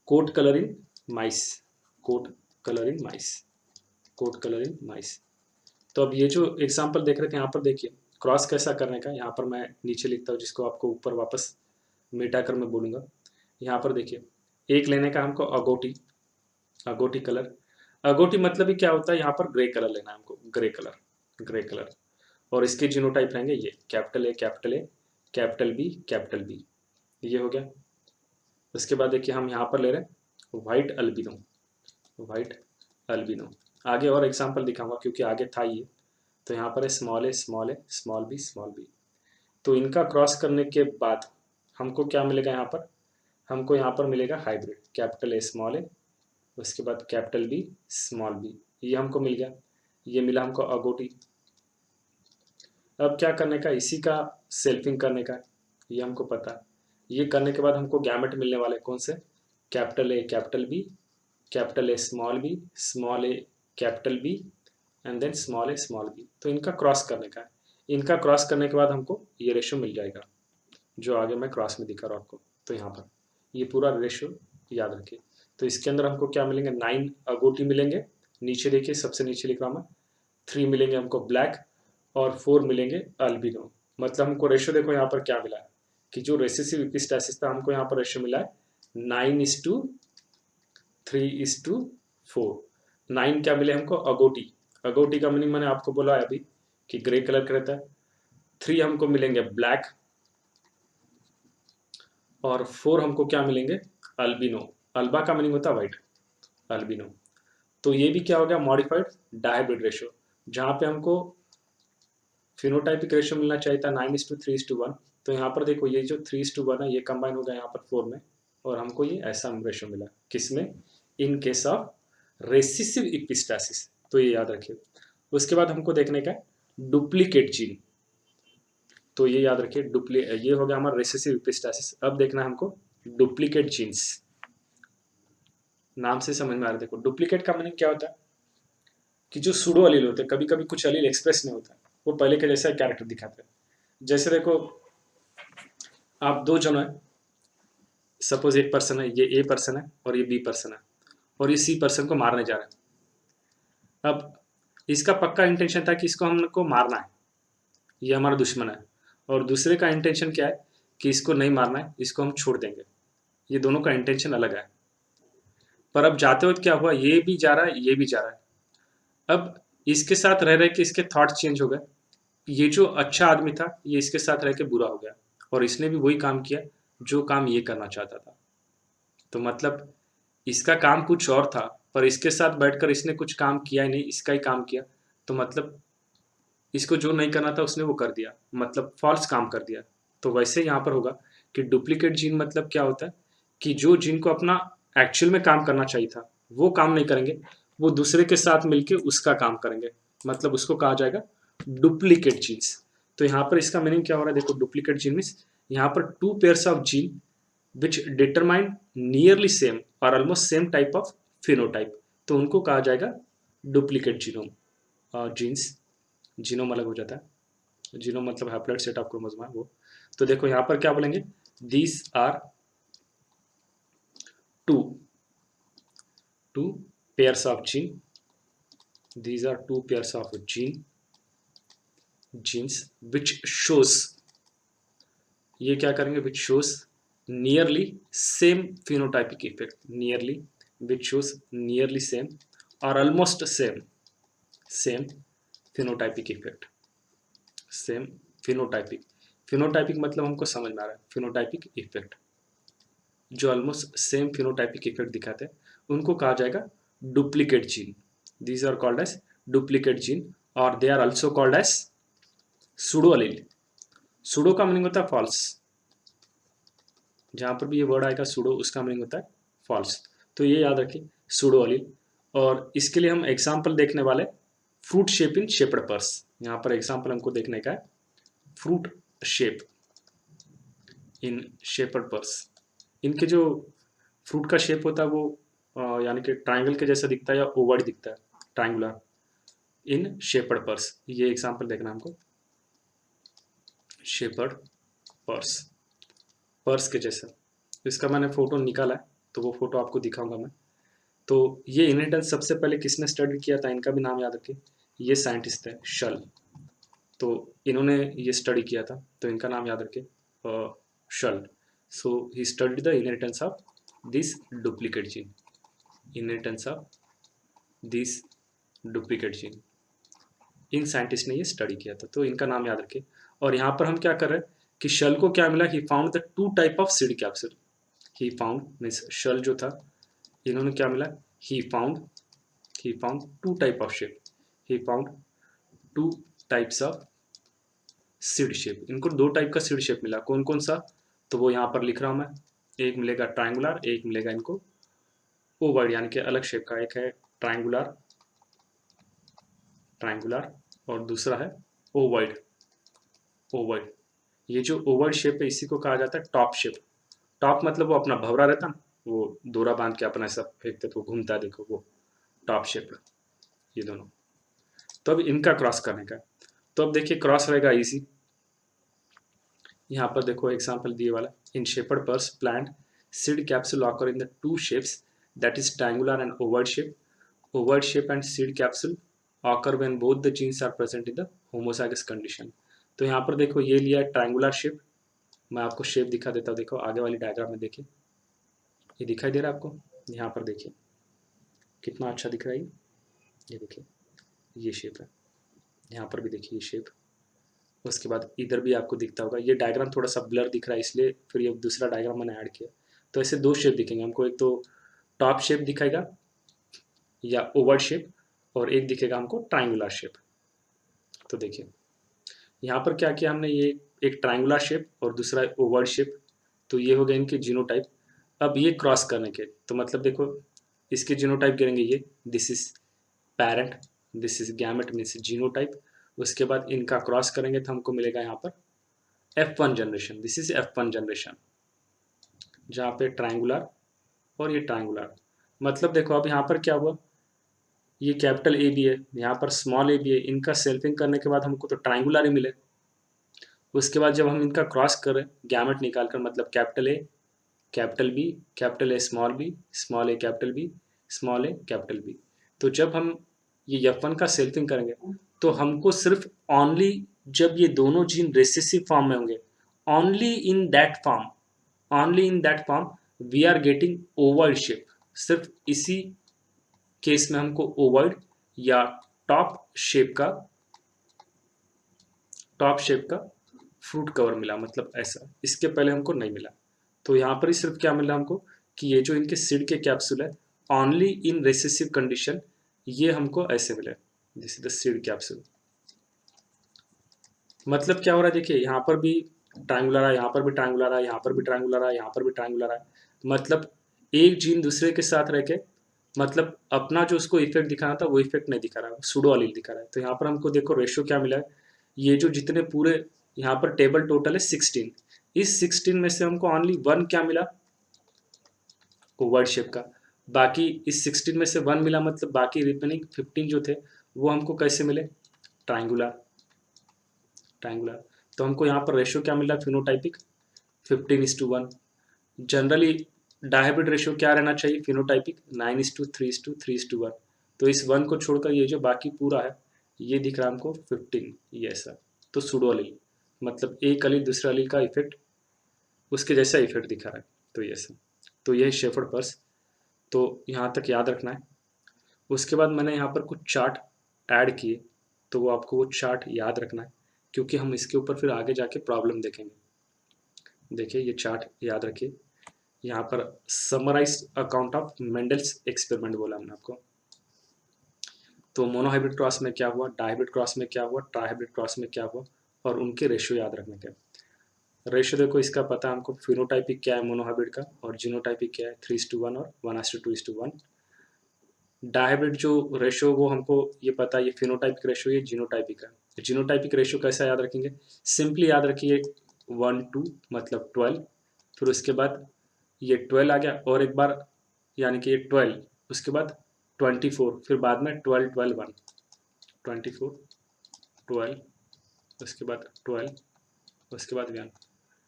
coat colour in mice, coat colour in mice, coat colour in mice. तो अब ये जो एग्जाम्पल देख रहे थे यहाँ पर देखिए क्रॉस कैसा करने का, यहाँ पर मैं नीचे लिखता हूँ जिसको आपको ऊपर वापस मिटाकर मैं बोलूँगा। यहाँ पर देखिए एक लेने का हमको अगोटी कलर। अगोटी मतलब ही क्या होता है, यहाँ पर ग्रे कलर लेना है हमको, ग्रे कलर। और इसके जीनोटाइप रहेंगे ये कैपिटल ए कैपिटल बी, ये हो गया। उसके बाद देखिए हम यहाँ पर ले रहे हैं व्हाइट अल्बिनो। आगे और एग्जाम्पल दिखाऊंगा क्योंकि आगे था ये। तो यहाँ पर है स्मॉल बी। तो इनका क्रॉस करने के बाद हमको क्या मिलेगा, हमको यहाँ पर मिलेगा हाइब्रिड, कैपिटल ए, उसके बाद कैपिटल बी, स्मॉल बी, ये हमको मिल गया। ये मिला हमको अगोटी। अब क्या करने का, इसी का सेल्फिंग करने का, ये हमको पता है। ये करने के बाद हमको गैमेट मिलने वाले कौन से, capital A capital A small a capital B and then small a small b. तो इनका क्रॉस करने का है। इनका क्रॉस करने के बाद हमको ये रेशो मिल जाएगा, जो आगे मैं क्रॉस में दिखा रहा हूँ आपको। तो यहाँ पर ये पूरा रेशो याद रखिए। तो इसके अंदर हमको क्या मिलेंगे, 9 अगोटी मिलेंगे, नीचे देखिए सबसे नीचे लिख रहा हूँ मैं, 3 मिलेंगे हमको ब्लैक और 4 मिलेंगे अल्बिनो। मतलब हमको रेशो देखो यहाँ पर क्या मिला है कि जो रेसेसिव एपिस्टासिस था हमको यहाँ पर रेशो मिला है 9:3:4। 9 क्या मिले हमको, अगोटी। अगोटी का मीनिंग मैंने आपको बोला है अभी कि ग्रे कलर का रहता है। 3 हमको मिलेंगे ब्लैक और 4 हमको क्या मिलेंगे, अल्बिनो। अल्बा का मीनिंग होता है व्हाइट, अल्बिनो। तो ये भी क्या हो गया, मॉडिफाइड डायहाइब्रिड रेशो, जहां पे हमको फिनोटाइपिक रेशो मिलना चाहिए था 9:3:1। तो यहाँ पर देखो ये जो 3:1 है ये कंबाइन हो गया यहाँ पर 4 में, और हमको ये ऐसा रेशो मिला किसमें, in case of recessive epistasis. तो ये याद रखिए। उसके बाद हमको देखने का डुप्लीकेट जीन। तो ये याद रखिए, ये हो गया हमारा रेसेसिव एपिस्टासिस। अब देखना है हमको डुप्लीकेट जीन्स। नाम से समझ में आ रहा है। देखो डुप्लीकेट का मीनिंग क्या होता है कि जो सूडो अलील होते हैं, कभी कभी कुछ अलील एक्सप्रेस नहीं होता, वो पहले के जैसा कैरेक्टर दिखाते हैं। जैसे देखो आप दो जन है, सपोज एक पर्सन है, ये ए पर्सन है और ये बी पर्सन है, और ये सी पर्सन को मारने जा रहा है। अब इसका पक्का इंटेंशन था कि इसको हमको मारना है, ये हमारा दुश्मन है, और दूसरे का इंटेंशन क्या है कि इसको नहीं मारना है, इसको हम छोड़ देंगे। ये दोनों का इंटेंशन अलग है। पर अब जाते वक्त क्या हुआ, ये भी जा रहा है, ये भी जा रहा है। अब इसके साथ रह रहे के इसके थॉट चेंज हो गए। ये जो अच्छा आदमी था ये इसके साथ रह के बुरा हो गया, और इसने भी वही काम किया जो काम ये करना चाहता था। तो मतलब इसका काम कुछ और था, पर इसके साथ बैठकर इसने कुछ काम किया ही नहीं, इसका ही काम किया। तो मतलब इसको जो नहीं करना था उसने वो कर दिया, मतलब फॉल्स काम कर दिया। तो वैसे यहाँ पर होगा कि डुप्लीकेट जीन मतलब क्या होता है कि जो जीन को अपना एक्चुअल में काम करना चाहिए था वो काम नहीं करेंगे, वो दूसरे के साथ मिलके उसका काम करेंगे, मतलब उसको कहा जाएगा डुप्लीकेट जीन्स। तो यहाँ पर इसका मीनिंग क्या हो रहा है, देखो डुप्लीकेट जीन मीन्स यहाँ पर 2 pairs of gene which determine nearly same और almost same type of phenotype, तो उनको कहा जाएगा डुप्लीकेट जीनोम जीन्स। जीनोम अलग हो जाता है, जीनोम मतलब हैप्लॉइड सेट ऑफ क्रोमोसोम है वो। तो देखो यहाँ पर क्या बोलेंगे, these are two pairs of gene, these are 2 pairs of genes which shows, ये क्या करेंगे, which shows nearly same phenotypic effect, nearly which shows nearly same or almost same phenotypic effect, same phenotypic मतलब हमको समझ में आ रहा है, phenotypic effect जो ऑलमोस्ट सेम फिनोटाइपिक इफेक्ट दिखाते हैं उनको कहा जाएगा duplicate gene. These are called as duplicate gene और they are also called as pseudo allele. Pseudo का मीनिंग होता है फॉल्स, जहां पर भी ये वर्ड आएगा सूडो उसका मीनिंग होता है फॉल्स। तो ये याद रखिए सूडो अलील। और इसके लिए हम एग्जाम्पल देखने वाले fruit shape in shepherd purse. यहाँ पर एग्जाम्पल हमको देखने का है fruit shape in shepherd purse. इनके जो फ्रूट का शेप होता है वो यानी कि ट्राइंगल के जैसा दिखता है या ओवल दिखता है, ट्राइंगुलर इन शेपर्ड पर्स। ये एग्जांपल देखना हमको, शेपर्ड पर्स, पर्स के जैसा। इसका मैंने फोटो निकाला है तो वो फोटो आपको दिखाऊंगा मैं। तो ये इनहेरिटेंस सबसे पहले किसने स्टडी किया था, इनका भी नाम याद रखिए, ये साइंटिस्ट है शल। तो इन्होंने ये स्टडी किया था तो इनका नाम याद रखिए Shull. So he studied the inheritance of this duplicate gene, inheritance of this duplicate gene. इन साइंटिस्ट ने ये स्टडी किया था तो इनका नाम याद रखिए। और यहाँ पर हम क्या कर रहे हैं कि शल को क्या मिला, he found the 2 type of seed capsule. He found means Shull जो था इन्होंने क्या मिला, he found 2 type of shape, he found 2 types of seed shape. इनको 2 टाइप का सीड शेप मिला, कौन कौन सा, तो वो यहाँ पर लिख रहा हूँ मैं। एक मिलेगा ट्राइंगुलर, एक मिलेगा इनको ओवॉइड यानी कि अलग शेप का। एक है ट्राइंगुलर और दूसरा है ओवॉइड। ये जो ओवॉइड शेप है इसी को कहा जाता है टॉप शेप। टॉप मतलब वो अपना भवरा रहता ना, वो दोरा बांध के अपना ऐसा फेंकते तो घूमता है, देखो वो टॉप शेप, ये दोनों। तो अब इनका क्रॉस करने का, तो अब देखिए क्रॉस रहेगा इजी। यहाँ पर देखो एग्जाम्पल दिए वाला, in shepherd purse plant seed capsule occur in the two shapes that is triangular and oval shape. Ovoid shape and seed capsule occur when both the genes are present in the homozygous condition. तो यहाँ पर देखो ये लिया है triangular shape, मैं आपको shape दिखा देता हूँ। देखो आगे वाली डायग्राम में देखिए, ये दिखाई दे रहा है आपको, यहाँ पर देखिए कितना अच्छा दिख रहा है ये देखिए ये शेप है, यहाँ पर भी देखिए ये शेप, उसके बाद इधर भी आपको दिखता होगा। ये डायग्राम थोड़ा सा ब्लर दिख रहा है इसलिए फिर ये दूसरा डायग्राम मैंने ऐड किया। तो ऐसे दो शेप दिखेंगे हमको, एक तो टॉप शेप दिखाएगा या ओवल शेप, और एक दिखेगा हमको ट्रायंगुलर शेप। तो देखिए यहाँ पर क्या किया हमने, ये एक ट्रायंगुलर शेप और दूसरा ओवल शेप, तो ये हो गए इनके जीनोटाइप। अब ये क्रॉस करने के, तो मतलब देखो इसके जीनोटाइप गिरेंगे ये, this is parent, this is gamete means genotype. उसके बाद इनका क्रॉस करेंगे तो हमको मिलेगा यहाँ पर F1 generation, this is F1 generation, जहाँ पे ट्रायंगुलर और ये ट्रायंगुलर। मतलब देखो अब यहाँ पर क्या हुआ, ये कैपिटल ए भी है, यहाँ पर स्मॉल ए भी है, इनका सेल्फिंग करने के बाद हमको तो ट्रायंगुलर ही मिले। उसके बाद जब हम इनका क्रॉस करें गैमेट निकाल कर, मतलब capital A capital B, capital A small a capital B, small a capital B, तो जब हम ये F1 का सेल्फिंग करेंगे तो हमको सिर्फ ओनली जब ये दोनों जीन रेसेसिव फॉर्म में होंगे, only in that form, only in that form we are getting oval shape. सिर्फ इसी केस में हमको ओवल या टॉप शेप का फ्रूट कवर मिला, मतलब ऐसा, इसके पहले हमको नहीं मिला। तो यहाँ पर ही सिर्फ क्या मिला हमको कि ये जो इनके सीड के कैप्सूल है ओनली इन रेसेसिव कंडीशन, ये हमको ऐसे मिले, this is the seed capsule. मतलब क्या हो रहा है देखिए, यहाँ पर भी ट्रायंगुलर है, यहाँ पर भी ट्रायंगुलर है, यहाँ पर भी ट्रायंगुलर है, यहाँ पर भी ट्रायंगुलर है। मतलब एक जीन दूसरे के साथ रह के, मतलब अपना जो उसको इफेक्ट दिखाना था वो इफेक्ट नहीं दिखा रहा है, सूडो एलील दिखा रहा है। तो यहाँ पर हमको देखो रेशियो क्या मिला है, ये जो जितने पूरे यहाँ पर टेबल टोटल है 16, इस 16 में से हमको ओनली 1 क्या मिला, ओवल शेप का। बाकी इस 16 में से 1 मिला, मतलब बाकी रिमेनिंग 15 जो थे वो हमको कैसे मिले, ट्रायंगुलर। तो हमको यहाँ पर रेशियो क्या मिल रहा है, फिनोटाइपिक 15:1। जनरली डायहाइब्रिड रेशियो क्या रहना चाहिए, फिनोटाइपिक 9:3:3:1। तो इस 1 को छोड़कर ये जो बाकी पूरा है ये दिख रहा है हमको 15, ये ऐसा। तो सूडो एलील, मतलब एक एलील दूसरा एलील का इफेक्ट उसके जैसा इफेक्ट दिखा रहा है, तो ये ऐसा। तो यह शेफर्ड पर्स, तो यहाँ तक याद रखना है। उसके बाद मैंने यहाँ पर कुछ चार्ट ऐड किए, तो वो आपको वो चार्ट याद रखना है, क्योंकि हम इसके ऊपर फिर आगे जाके प्रॉब्लम देखेंगे। देखिए ये चार्ट याद रखिए, यहाँ पर summarize account of Mendel's experiment बोला हमने आपको। तो मोनोहाइब्रिड क्रॉस में क्या हुआ, डायहाइब्रिड क्रॉस में क्या हुआ, ट्राइहाइब्रिड क्रॉस में क्या हुआ, और उनके रेशियो याद रखने के। रेशियो देखो इसका पता है हमको, फिनोटाइपिक क्या है मोनोहाइब्रिड का, और जीनोटाइपिक क्या है 3:1 और 1:2:1। डायहाइब्रिड जो रेशियो वो हमको ये पता है, ये फिनोटाइपिक रेशियो, ये जीनोटाइपिक है। जीनोटाइपिक रेशियो कैसा याद रखेंगे, सिंपली याद रखिए 1:2 मतलब 12, फिर उसके बाद ये 12 आ गया, और एक बार यानी कि ये 12, उसके बाद 24, फिर बाद में 12 12 1, 24 12, उसके बाद 12, उसके बाद 1,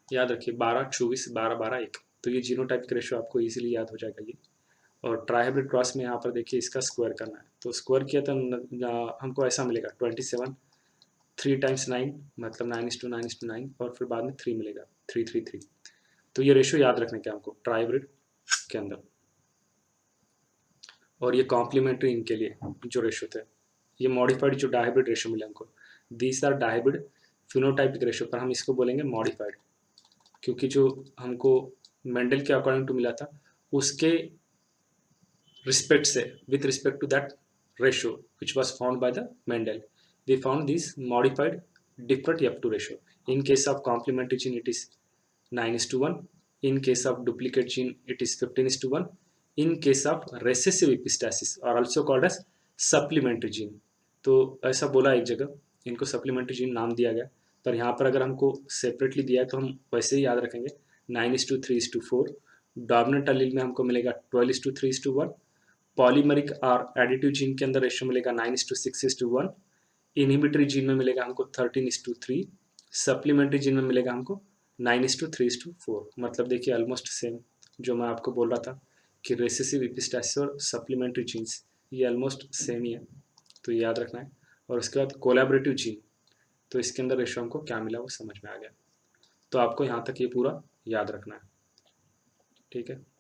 याद रखिए 12 24 12 12 1। तो ये जीनोटाइपिक रेशियो आपको इजीली याद हो जाएगा ये। और ट्राइहाइब्रिड क्रॉस में यहाँ पर देखिए इसका स्क्वायर करना है, तो स्क्वायर किया तो हमको ऐसा मिलेगा 27, 3 × 9 मतलब 9:9:9, और फिर बाद में 3 मिलेगा 3 3 3। तो ये रेशियो याद रखने के हमको ट्राइहाइब्रिड के अंदर। और ये कॉम्प्लीमेंट्री इनके लिए जो रेशियो थे, ये मॉडिफाइड जो डायहाइब्रिड रेशियो मिले हमको, these are dihybrid phenotypic ratio, पर हम इसको बोलेंगे मॉडिफाइड, क्योंकि जो हमको मेंडल के अकॉर्डिंग टू मिला था उसके रिस्पेक्ट से, with respect to that ratio which was found by the Mendel, we found this modified different F2 ratio. In case of complementary gene it is 9:1, in case of duplicate gene it is 15:1, in case of recessive epistasis or also called as supplementary gene। तो ऐसा बोला एक जगह, इनको supplementary gene नाम दिया गया, पर यहाँ पर अगर हमको सेपरेटली दिया है तो हम वैसे ही याद रखेंगे 9:3:4। डोमिनेंट एलील में हमको मिलेगा 12:3:1, पॉलीमरिक और एडिटिव जीन के अंदर रेशियो मिलेगा 9:6:1, इनहिबिटरी जीन में मिलेगा हमको 13:3, सप्लीमेंट्री जीन में मिलेगा हमको 9:3:4। मतलब देखिए ऑलमोस्ट सेम, जो मैं आपको बोल रहा था कि रेसेसिव एपिस्टासिस और सप्लीमेंट्री जीन्स ये ऑलमोस्ट सेम ही है, तो याद रखना है। और उसके बाद कोलैबोरेटिव जीन, तो इसके अंदर रेशो हमको क्या मिला वो समझ में आ गया। तो आपको यहाँ तक ये पूरा याद रखना है, ठीक है।